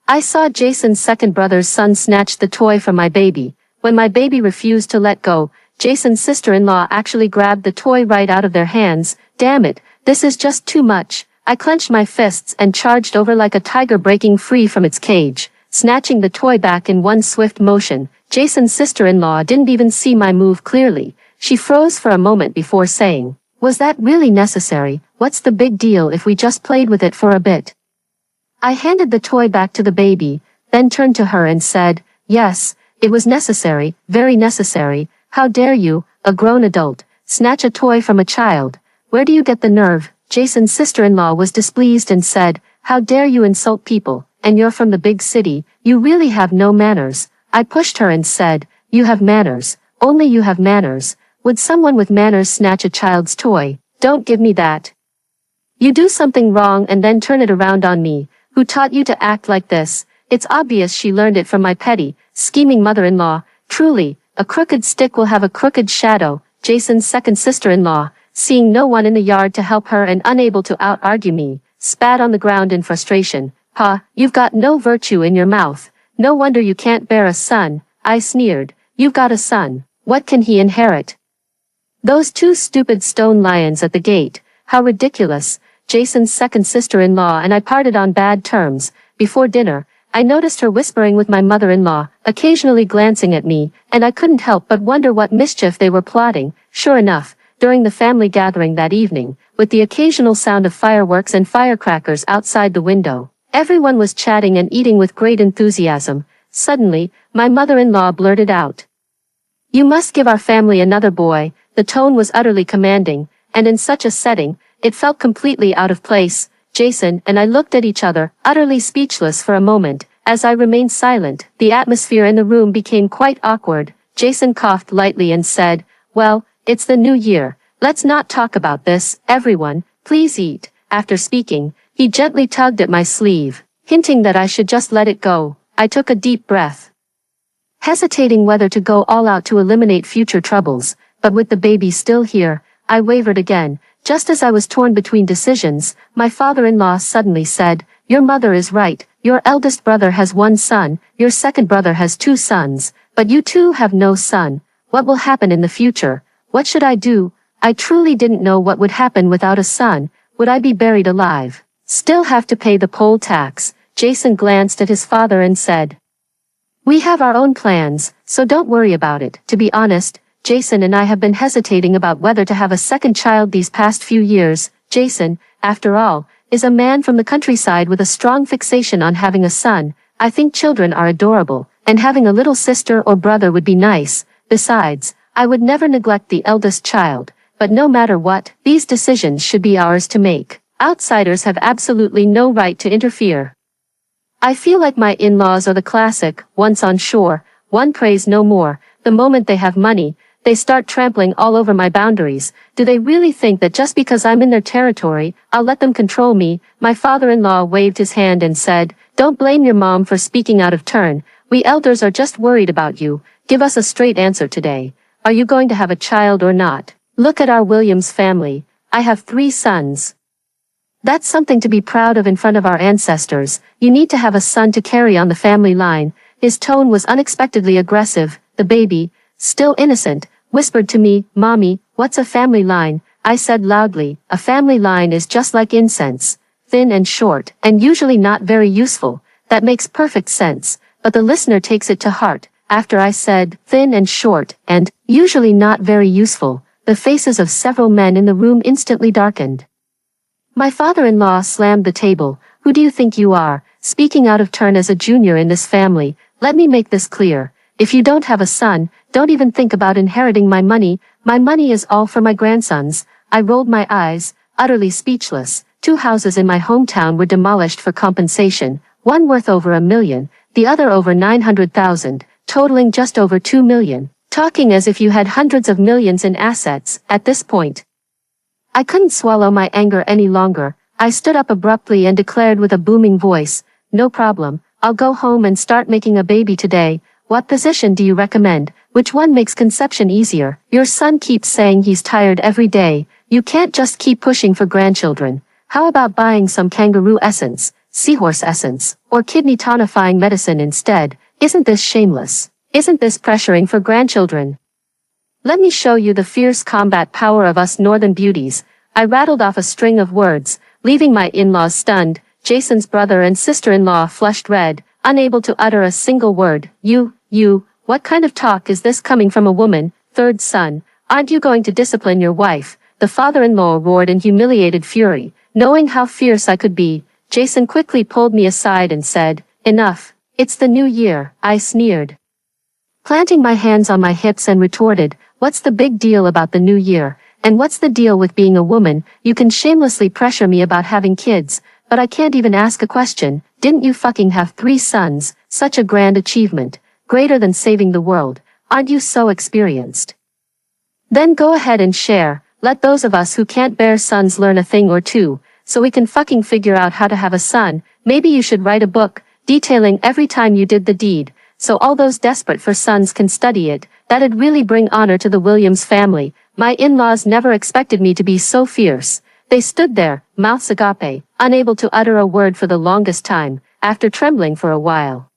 I saw Jason's second brother's son snatch the toy from my baby. When my baby refused to let go, Jason's sister-in-law actually grabbed the toy right out of their hands. Damn it, this is just too much. I clenched my fists and charged over like a tiger breaking free from its cage, snatching the toy back in one swift motion. Jason's sister-in-law didn't even see my move clearly. She froze for a moment before saying, Was that really necessary? What's the big deal if we just played with it for a bit? I handed the toy back to the baby, then turned to her and said, yes, it was necessary, very necessary. How dare you, a grown adult, snatch a toy from a child? Where do you get the nerve? Jason's sister-in-law was displeased and said, how dare you insult people, and you're from the big city, you really have no manners. I pushed her and said, you have manners, only you have manners. Would someone with manners snatch a child's toy? Don't give me that. You do something wrong and then turn it around on me. Who taught you to act like this? It's obvious she learned it from my petty, scheming mother-in-law. Truly, a crooked stick will have a crooked shadow. Jason's second sister-in-law, seeing no one in the yard to help her and unable to out-argue me, spat on the ground in frustration. Pa, you've got no virtue in your mouth. No wonder you can't bear a son. I sneered. You've got a son. What can he inherit? Those two stupid stone lions at the gate. How ridiculous. Jason's second sister-in-law and I parted on bad terms. Before dinner, I noticed her whispering with my mother-in-law, occasionally glancing at me, and I couldn't help but wonder what mischief they were plotting. Sure enough, during the family gathering that evening, with the occasional sound of fireworks and firecrackers outside the window, everyone was chatting and eating with great enthusiasm. Suddenly, my mother-in-law blurted out, you must give our family another boy. The tone was utterly commanding, and in such a setting, it felt completely out of place. Jason and I looked at each other, utterly speechless for a moment. As I remained silent, the atmosphere in the room became quite awkward. Jason coughed lightly and said, well, it's the new year. Let's not talk about this. Everyone, please eat. After speaking, he gently tugged at my sleeve, hinting that I should just let it go. I took a deep breath, hesitating whether to go all out to eliminate future troubles, but with the baby still here, I wavered again. Just as I was torn between decisions, my father-in-law suddenly said, your mother is right. Your eldest brother has one son, your second brother has two sons, but you two have no son. What will happen in the future? What should I do? I truly didn't know what would happen without a son. Would I be buried alive? Still have to pay the poll tax? Jason glanced at his father and said, we have our own plans, so don't worry about it. To be honest, Jason and I have been hesitating about whether to have a second child these past few years. Jason, after all, is a man from the countryside with a strong fixation on having a son. I think children are adorable, and having a little sister or brother would be nice. Besides, I would never neglect the eldest child. But no matter what, these decisions should be ours to make. Outsiders have absolutely no right to interfere. I feel like my in-laws are the classic, once on shore, one prays no more. The moment they have money, they start trampling all over my boundaries. Do they really think that just because I'm in their territory, I'll let them control me? My father-in-law waved his hand and said, don't blame your mom for speaking out of turn. We elders are just worried about you. Give us a straight answer today. Are you going to have a child or not? Look at our Williams family. I have 3 sons. That's something to be proud of in front of our ancestors. You need to have a son to carry on the family line. His tone was unexpectedly aggressive. The baby, still innocent, whispered to me, Mommy, what's a family line? I said loudly, a family line is just like incense, thin and short, and usually not very useful. That makes perfect sense, but the listener takes it to heart. After I said, thin and short, and usually not very useful, the faces of several men in the room instantly darkened. My father-in-law slammed the table. Who do you think you are, speaking out of turn as a junior in this family? Let me make this clear. If you don't have a son, don't even think about inheriting my money. My money is all for my grandsons. I rolled my eyes, utterly speechless. 2 houses in my hometown were demolished for compensation, one worth over $1 million, the other over 900,000, totaling just over 2 million. Talking as if you had hundreds of millions in assets. At this point, I couldn't swallow my anger any longer. I stood up abruptly and declared with a booming voice, no problem, I'll go home and start making a baby today. What position do you recommend? Which one makes conception easier? Your son keeps saying he's tired every day. You can't just keep pushing for grandchildren. How about buying some kangaroo essence, seahorse essence, or kidney tonifying medicine instead? Isn't this shameless? Isn't this pressuring for grandchildren? Let me show you the fierce combat power of us northern beauties. I rattled off a string of words, leaving my in-laws stunned. Jason's brother and sister-in-law flushed red, unable to utter a single word. You, what kind of talk is this coming from a woman? Third son, aren't you going to discipline your wife? The the father-in-law roared in humiliated fury. Knowing how fierce I could be, Jason quickly pulled me aside and said, "Enough. It's the new year," I sneered, planting my hands on my hips, and retorted, "What's the big deal about the new year? And what's the deal with being a woman? You can shamelessly pressure me about having kids, but I can't even ask a question. Didn't you fucking have 3 sons? Such a grand achievement. Greater than saving the world. Aren't you so experienced? Then go ahead and share. Let those of us who can't bear sons learn a thing or two, so we can fucking figure out how to have a son. Maybe you should write a book, detailing every time you did the deed, so all those desperate for sons can study it. That'd really bring honor to the Williams family." My in-laws never expected me to be so fierce. They stood there, mouths agape, unable to utter a word for the longest time, after trembling for a while.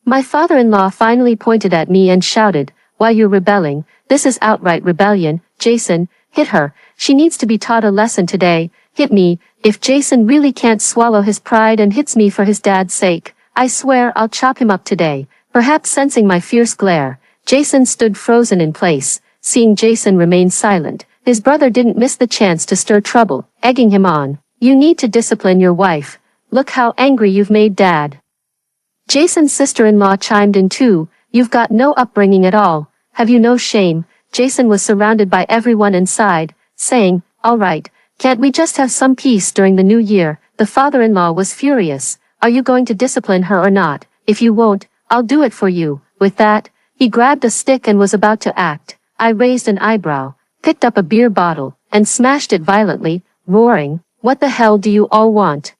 My father-in-law finally pointed at me and shouted, "Why, you're rebelling. This is outright rebellion. Jason, hit her. She needs to be taught a lesson today. Hit me." If Jason really can't swallow his pride and hits me for his dad's sake, I swear I'll chop him up today. Perhaps sensing my fierce glare, Jason stood frozen in place. Seeing Jason remain silent, his brother didn't miss the chance to stir trouble, egging him on. "You need to discipline your wife. Look how angry you've made Dad." Jason's sister-in-law chimed in too. "You've got no upbringing at all. Have you no shame?" Jason was surrounded by everyone inside, saying, "All right, can't we just have some peace during the new year?" The father-in-law was furious. "Are you going to discipline her or not? If you won't, I'll do it for you." With that, he grabbed a stick and was about to act. I raised an eyebrow, picked up a beer bottle, and smashed it violently, roaring, "What the hell do you all want?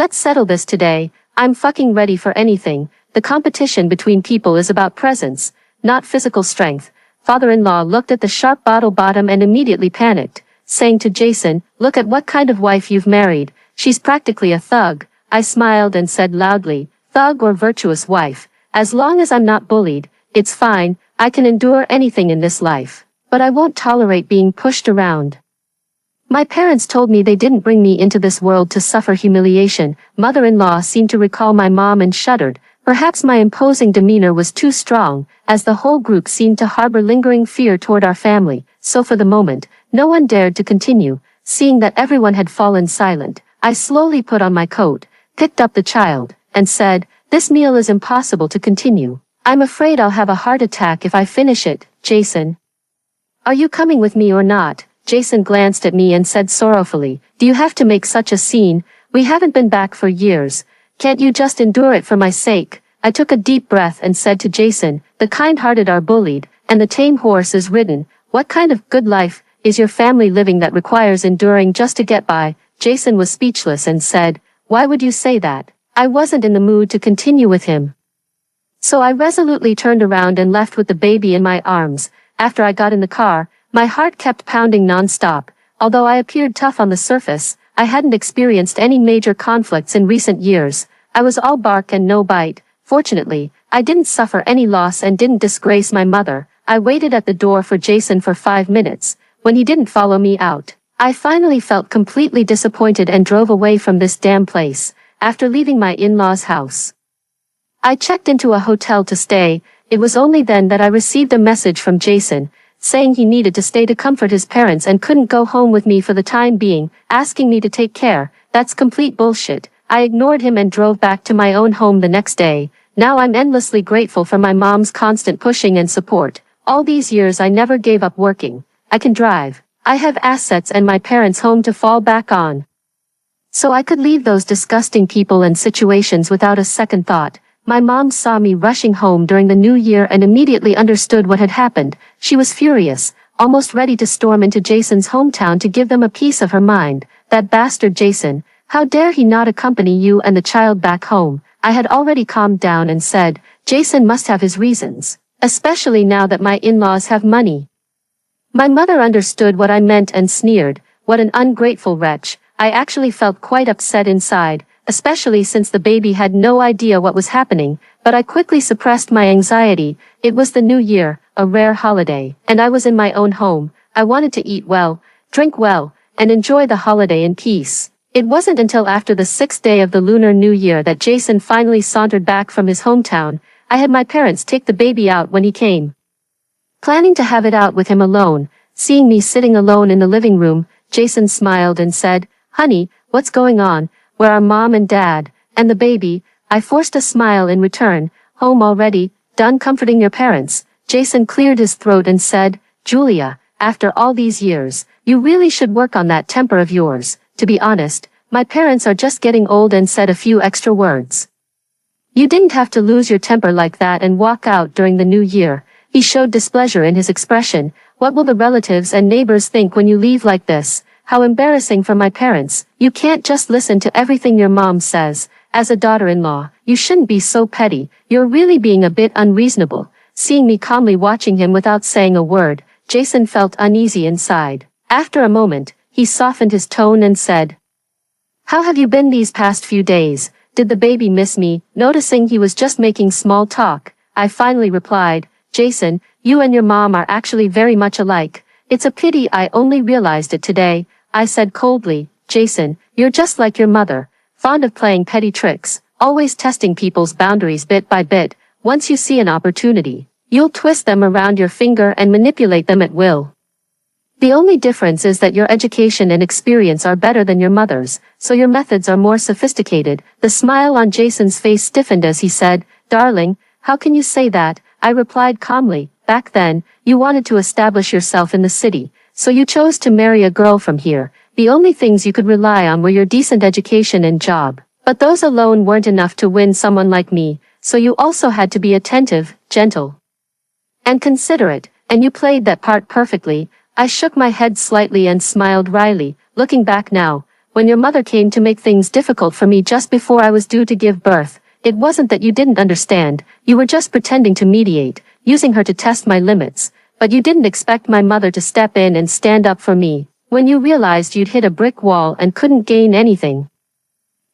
Let's settle this today. I'm fucking ready for anything." The competition between people is about presence, not physical strength. Father-in-law looked at the sharp bottle bottom and immediately panicked, saying to Jason, "Look at what kind of wife you've married. She's practically a thug." I smiled and said loudly, "Thug or virtuous wife, as long as I'm not bullied, it's fine. I can endure anything in this life, but I won't tolerate being pushed around. My parents told me they didn't bring me into this world to suffer humiliation." Mother-in-law seemed to recall my mom and shuddered. Perhaps my imposing demeanor was too strong, as the whole group seemed to harbor lingering fear toward our family, so for the moment, no one dared to continue. Seeing that everyone had fallen silent, I slowly put on my coat, picked up the child, and said, "This meal is impossible to continue. I'm afraid I'll have a heart attack if I finish it." "Jason, are you coming with me or not?" Jason glanced at me and said sorrowfully, "Do you have to make such a scene? We haven't been back for years. Can't you just endure it for my sake?" I took a deep breath and said to Jason, "The kind-hearted are bullied, and the tame horse is ridden. What kind of good life is your family living that requires enduring just to get by?" Jason was speechless and said, "Why would you say that?" I wasn't in the mood to continue with him, so I resolutely turned around and left with the baby in my arms. After I got in the car, my heart kept pounding non-stop. Although I appeared tough on the surface, I hadn't experienced any major conflicts in recent years. I was all bark and no bite. Fortunately, I didn't suffer any loss and didn't disgrace my mother. I waited at the door for Jason for 5 minutes. When he didn't follow me out, I finally felt completely disappointed and drove away from this damn place. After leaving my in-laws' house, I checked into a hotel to stay. It was only then that I received a message from Jason, saying he needed to stay to comfort his parents and couldn't go home with me for the time being, asking me to take care. That's complete bullshit. I ignored him and drove back to my own home the next day. Now I'm endlessly grateful for my mom's constant pushing and support. All these years I never gave up working. I can drive. I have assets and my parents' home to fall back on, so I could leave those disgusting people and situations without a second thought. My mom saw me rushing home during the new year and immediately understood what had happened. She was furious, almost ready to storm into Jason's hometown to give them a piece of her mind. "That bastard Jason, how dare he not accompany you and the child back home?" I had already calmed down and said, "Jason must have his reasons, especially now that my in-laws have money." My mother understood what I meant and sneered, "What an ungrateful wretch." I actually felt quite upset inside, especially since the baby had no idea what was happening, but I quickly suppressed my anxiety. It was the new year, a rare holiday, and I was in my own home. I wanted to eat well, drink well, and enjoy the holiday in peace. It wasn't until after the 6th day of the Lunar New Year that Jason finally sauntered back from his hometown. I had my parents take the baby out when he came, planning to have it out with him alone. Seeing me sitting alone in the living room, Jason smiled and said, "Honey, what's going on? Where are mom and dad, and the baby?" I forced a smile in return. "Home already, done comforting your parents." Jason cleared his throat and said, "Julia, after all these years, you really should work on that temper of yours. To be honest, my parents are just getting old," and said a few extra words. "You didn't have to lose your temper like that and walk out during the new year." He showed displeasure in his expression. "What will the relatives and neighbors think when you leave like this? How embarrassing for my parents. You can't just listen to everything your mom says. As a daughter-in-law, you shouldn't be so petty. You're really being a bit unreasonable." Seeing me calmly watching him without saying a word, Jason felt uneasy inside. After a moment, he softened his tone and said, "How have you been these past few days? Did the baby miss me?" Noticing he was just making small talk, I finally replied, "Jason, you and your mom are actually very much alike. It's a pity I only realized it today." I said coldly, "Jason, you're just like your mother, fond of playing petty tricks, always testing people's boundaries bit by bit. Once you see an opportunity, you'll twist them around your finger and manipulate them at will. The only difference is that your education and experience are better than your mother's, so your methods are more sophisticated." The smile on Jason's face stiffened as he said, "Darling, how can you say that?" I replied calmly, "Back then, you wanted to establish yourself in the city, so you chose to marry a girl from here. The only things you could rely on were your decent education and job. But those alone weren't enough to win someone like me, so you also had to be attentive, gentle, and considerate, and you played that part perfectly." I shook my head slightly and smiled wryly. Looking back now, when your mother came to make things difficult for me just before I was due to give birth, it wasn't that you didn't understand, you were just pretending to mediate, using her to test my limits. But you didn't expect my mother to step in and stand up for me, when you realized you'd hit a brick wall and couldn't gain anything.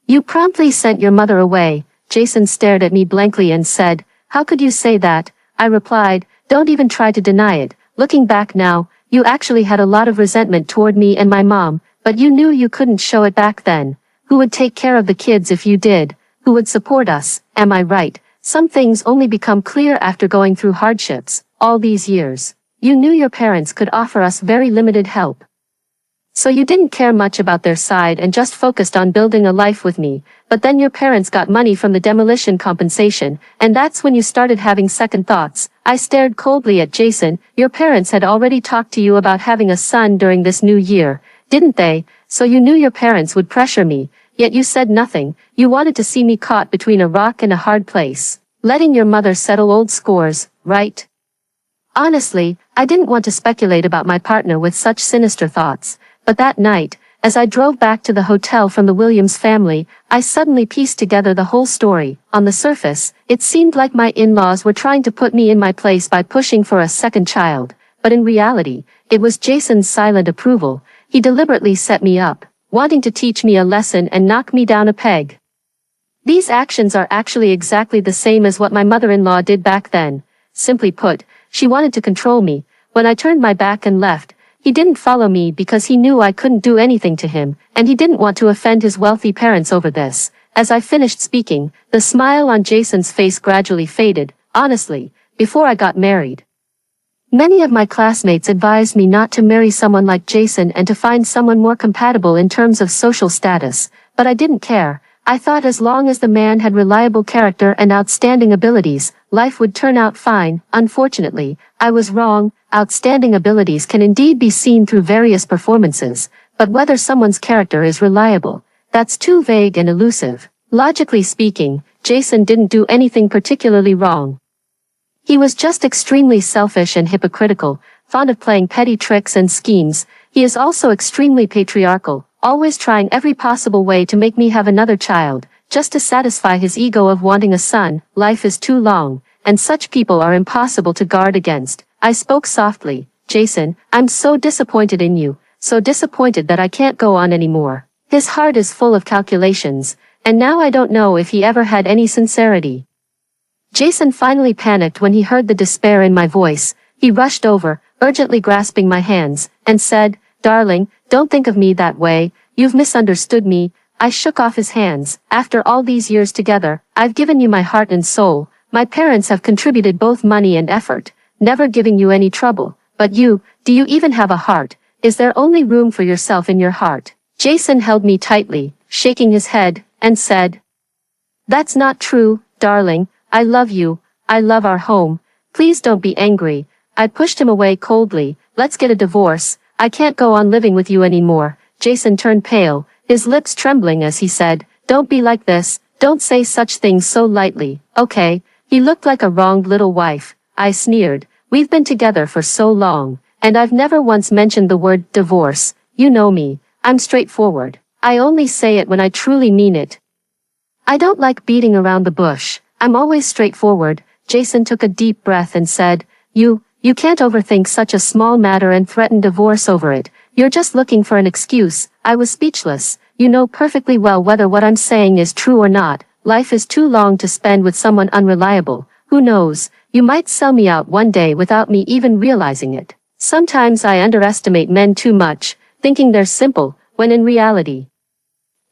You promptly sent your mother away." Jason stared at me blankly and said, "How could you say that?" I replied, "Don't even try to deny it. Looking back now, you actually had a lot of resentment toward me and my mom, but you knew you couldn't show it back then. Who would take care of the kids if you did? Who would support us? Am I right? Some things only become clear after going through hardships. All these years, you knew your parents could offer us very limited help. So you didn't care much about their side and just focused on building a life with me. But then your parents got money from the demolition compensation, and that's when you started having second thoughts." I stared coldly at Jason. "Your parents had already talked to you about having a son during this new year, didn't they? So you knew your parents would pressure me, yet you said nothing. You wanted to see me caught between a rock and a hard place, letting your mother settle old scores, right?" Honestly, I didn't want to speculate about my partner with such sinister thoughts. But that night, as I drove back to the hotel from the Williams family, I suddenly pieced together the whole story. On the surface, it seemed like my in-laws were trying to put me in my place by pushing for a second child, but in reality, it was Jason's silent approval. He deliberately set me up, wanting to teach me a lesson and knock me down a peg. These actions are actually exactly the same as what my mother-in-law did back then. Simply put, she wanted to control me. When I turned my back and left, he didn't follow me because he knew I couldn't do anything to him, and he didn't want to offend his wealthy parents over this. As I finished speaking, the smile on Jason's face gradually faded. Honestly, before I got married, many of my classmates advised me not to marry someone like Jason and to find someone more compatible in terms of social status, but I didn't care. I thought as long as the man had reliable character and outstanding abilities, life would turn out fine. Unfortunately, I was wrong. Outstanding abilities can indeed be seen through various performances, but whether someone's character is reliable, that's too vague and elusive. Logically speaking, Jason didn't do anything particularly wrong. He was just extremely selfish and hypocritical, fond of playing petty tricks and schemes. He is also extremely patriarchal, always trying every possible way to make me have another child, just to satisfy his ego of wanting a son. Life is too long, and such people are impossible to guard against. I spoke softly. "Jason, I'm so disappointed in you, so disappointed that I can't go on anymore." His heart is full of calculations, and now I don't know if he ever had any sincerity. Jason finally panicked when he heard the despair in my voice. He rushed over, urgently grasping my hands, and said, "Darling, don't think of me that way. You've misunderstood me." I shook off his hands. "After all these years together, I've given you my heart and soul. My parents have contributed both money and effort, never giving you any trouble. But you, do you even have a heart? Is there only room for yourself in your heart? Jason held me tightly, shaking his head, and said, "That's not true, darling. I love you. I love our home. Please don't be angry." I pushed him away coldly. "Let's get a divorce. I can't go on living with you anymore." Jason turned pale, his lips trembling as he said, "Don't be like this. Don't say such things so lightly, okay?" He looked like a wronged little wife. I sneered. "We've been together for so long, and I've never once mentioned the word divorce. You know me. I'm straightforward. I only say it when I truly mean it. I don't like beating around the bush. I'm always straightforward." Jason took a deep breath and said, You can't overthink such a small matter and threaten divorce over it. You're just looking for an excuse." I was speechless. "You know perfectly well whether what I'm saying is true or not. Life is too long to spend with someone unreliable. Who knows, you might sell me out one day without me even realizing it. Sometimes I underestimate men too much, thinking they're simple, when in reality,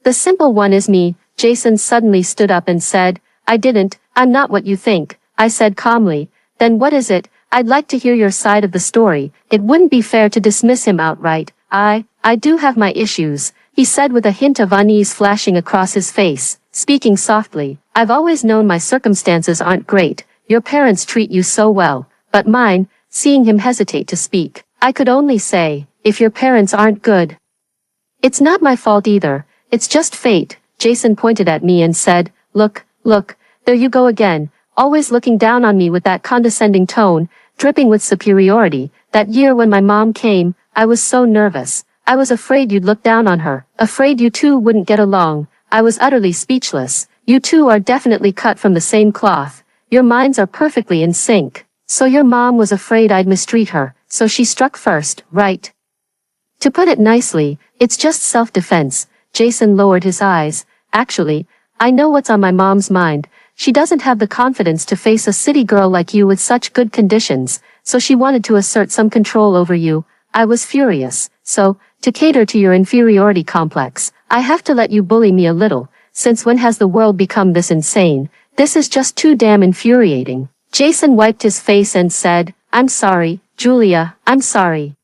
the simple one is me." Jason suddenly stood up and said, I'm not what you think." I said calmly, "Then what is it? I'd like to hear your side of the story." It wouldn't be fair to dismiss him outright. I do have my issues," he said with a hint of unease flashing across his face, speaking softly. "I've always known my circumstances aren't great. Your parents treat you so well, but mine," seeing him hesitate to speak, I could only say, "If your parents aren't good, it's not my fault either. It's just fate." Jason pointed at me and said, Look, there you go again, always looking down on me with that condescending tone, dripping with superiority. That year when my mom came, I was so nervous. I was afraid you'd look down on her, afraid you two wouldn't get along." I was utterly speechless. "You two are definitely cut from the same cloth. Your minds are perfectly in sync. So your mom was afraid I'd mistreat her, so she struck first, right?" "To put it nicely, it's just self-defense." Jason lowered his eyes. "Actually, I know what's on my mom's mind. She doesn't have the confidence to face a city girl like you with such good conditions, so she wanted to assert some control over you." I was furious. "So, to cater to your inferiority complex, I have to let you bully me a little. Since when has the world become this insane? This is just too damn infuriating." Jason wiped his face and said, "I'm sorry, Julia, I'm sorry.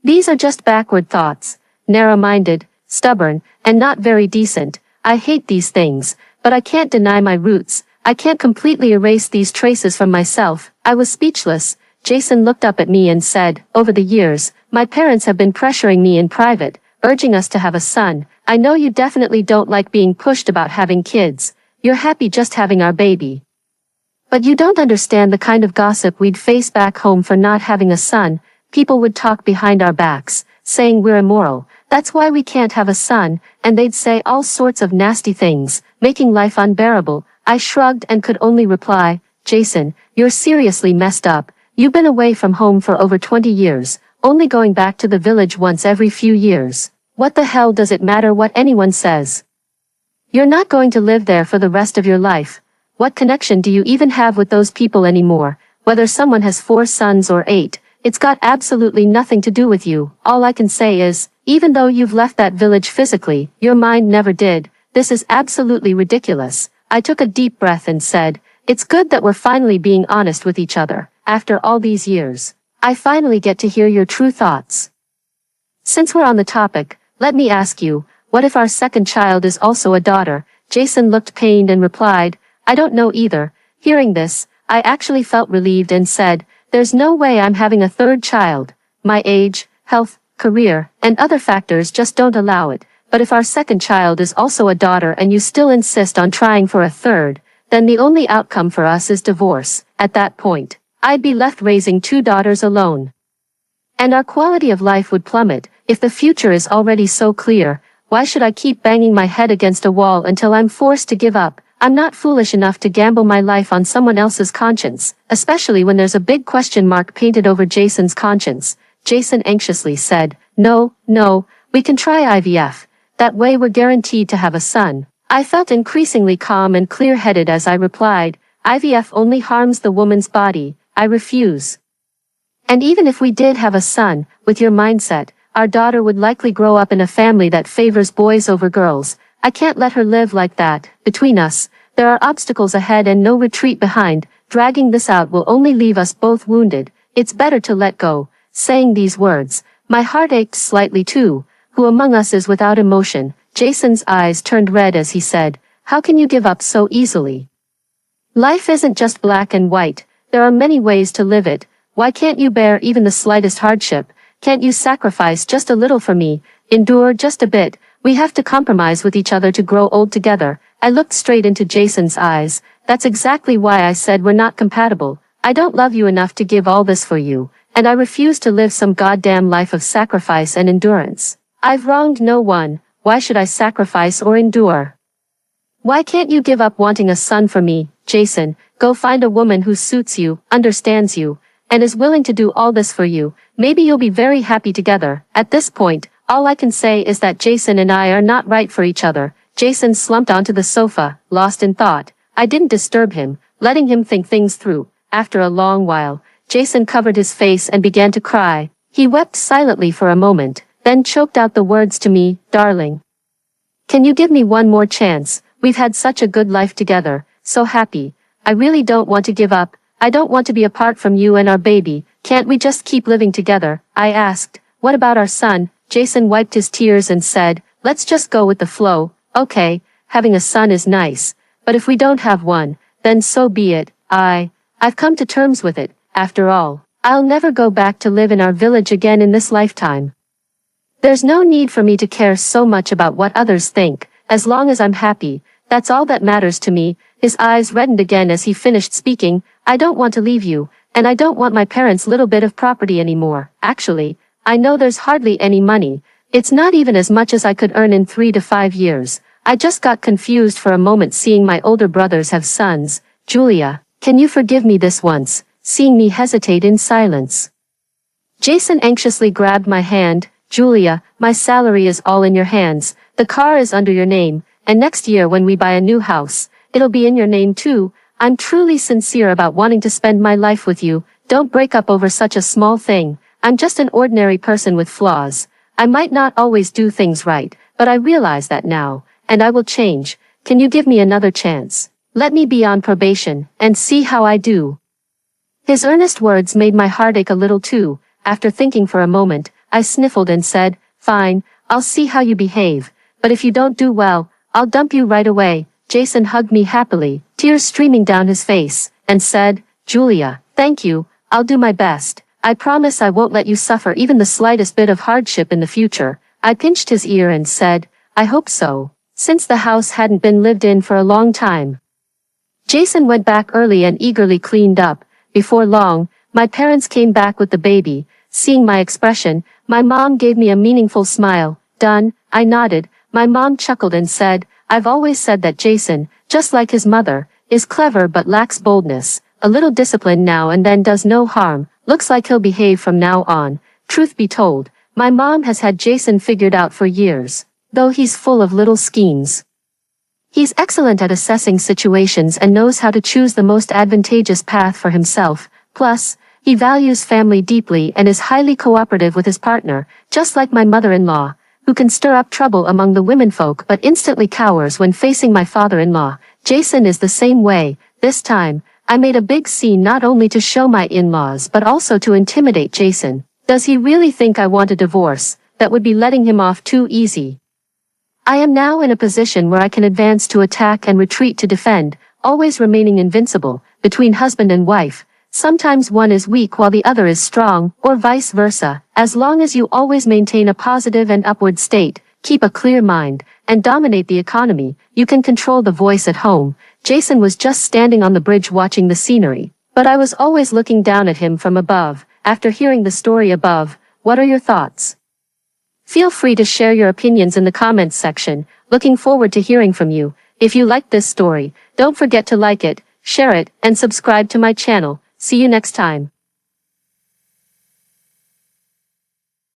These are just backward thoughts. Narrow-minded, stubborn, and not very decent. I hate these things, but I can't deny my roots. I can't completely erase these traces from myself." I was speechless. Jason looked up at me and said, "Over the years, my parents have been pressuring me in private, urging us to have a son. I know you definitely don't like being pushed about having kids. You're happy just having our baby. But you don't understand the kind of gossip we'd face back home for not having a son. People would talk behind our backs, saying we're immoral. That's why we can't have a son, and they'd say all sorts of nasty things, making life unbearable." I shrugged and could only reply, "Jason, you're seriously messed up. You've been away from home for over 20 years, only going back to the village once every few years. What the hell does it matter what anyone says? You're not going to live there for the rest of your life. What connection do you even have with those people anymore? Whether someone has 4 sons or 8, it's got absolutely nothing to do with you. All I can say is, even though you've left that village physically, your mind never did. This is absolutely ridiculous." I took a deep breath and said, "It's good that we're finally being honest with each other. After all these years, I finally get to hear your true thoughts. Since we're on the topic, let me ask you, what if our second child is also a daughter?" Jason looked pained and replied, "I don't know either." Hearing this, I actually felt relieved and said, "There's no way I'm having a third child. My age, health, career, and other factors just don't allow it. But if our second child is also a daughter and you still insist on trying for a third, then the only outcome for us is divorce. At that point, I'd be left raising 2 daughters alone. And our quality of life would plummet. If the future is already so clear, why should I keep banging my head against a wall until I'm forced to give up? I'm not foolish enough to gamble my life on someone else's conscience, especially when there's a big question mark painted over Jason's conscience." Jason anxiously said, No, we can try IVF. That way we're guaranteed to have a son." I felt increasingly calm and clear-headed as I replied, "IVF only harms the woman's body. I refuse. And even if we did have a son, with your mindset, our daughter would likely grow up in a family that favors boys over girls. I can't let her live like that. Between us, there are obstacles ahead and no retreat behind. Dragging this out will only leave us both wounded. It's better to let go." Saying these words, my heart ached slightly too. Who among us is without emotion? Jason's eyes turned red as he said, how can you give up so easily? Life isn't just black and white, there are many ways to live it. Why can't you bear even the slightest hardship? Can't you sacrifice just a little for me? Endure just a bit. We have to compromise with each other to grow old together. I looked straight into Jason's eyes. That's exactly why I said we're not compatible. I don't love you enough to give all this for you, and I refuse to live some goddamn life of sacrifice and endurance. I've wronged no one. Why should I sacrifice or endure? Why can't you give up wanting a son for me, Jason? Go find a woman who suits you, understands you, and is willing to do all this for you. Maybe you'll be very happy together. At this point, all I can say is that Jason and I are not right for each other. Jason slumped onto the sofa, lost in thought. I didn't disturb him, letting him think things through. After a long while, Jason covered his face and began to cry. He wept silently for a moment, then choked out the words to me, darling. Can you give me one more chance? We've had such a good life together, so happy. I really don't want to give up. I don't want to be apart from you and our baby. Can't we just keep living together? I asked. What about our son? Jason wiped his tears and said, let's just go with the flow. Okay, having a son is nice, but if we don't have one, then so be it. I've come to terms with it. After all, I'll never go back to live in our village again in this lifetime. There's no need for me to care so much about what others think. As long as I'm happy, that's all that matters to me. His eyes reddened again as he finished speaking. I don't want to leave you, and I don't want my parents' little bit of property anymore. Actually, I know there's hardly any money. It's not even as much as I could earn in 3 to 5 years. I just got confused for a moment seeing my older brothers have sons. Julia, can you forgive me this once? Seeing me hesitate in silence. Jason anxiously grabbed my hand. Julia, my salary is all in your hands. The car is under your name, and next year when we buy a new house, it'll be in your name too. I'm truly sincere about wanting to spend my life with you. Don't break up over such a small thing. I'm just an ordinary person with flaws. I might not always do things right, but I realize that now, and I will change. Can you give me another chance? Let me be on probation, and see how I do. His earnest words made my heart ache a little too. After thinking for a moment, I sniffled and said, fine, I'll see how you behave, but if you don't do well, I'll dump you right away. Jason hugged me happily, tears streaming down his face, and said, Julia, thank you, I'll do my best. I promise I won't let you suffer even the slightest bit of hardship in the future. I pinched his ear and said, I hope so, since the house hadn't been lived in for a long time. Jason went back early and eagerly cleaned up. Before long, my parents came back with the baby. Seeing my expression, my mom gave me a meaningful smile. Done, I nodded. My mom chuckled and said, I've always said that Jason, just like his mother, is clever but lacks boldness. A little discipline now and then does no harm. Looks like he'll behave from now on. Truth be told, my mom has had Jason figured out for years, though he's full of little schemes. He's excellent at assessing situations and knows how to choose the most advantageous path for himself. Plus, he values family deeply and is highly cooperative with his partner, just like my mother-in-law, who can stir up trouble among the womenfolk but instantly cowers when facing my father-in-law. Jason is the same way. This time, I made a big scene not only to show my in-laws but also to intimidate Jason. Does he really think I want a divorce? That would be letting him off too easy. I am now in a position where I can advance to attack and retreat to defend, always remaining invincible, between husband and wife. Sometimes one is weak while the other is strong, or vice versa. As long as you always maintain a positive and upward state, keep a clear mind, and dominate the economy, you can control the voice at home. Jason was just standing on the bridge watching the scenery, but I was always looking down at him from above. After hearing the story above, what are your thoughts? Feel free to share your opinions in the comments section. Looking forward to hearing from you. If you liked this story, don't forget to like it, share it, and subscribe to my channel. See you next time.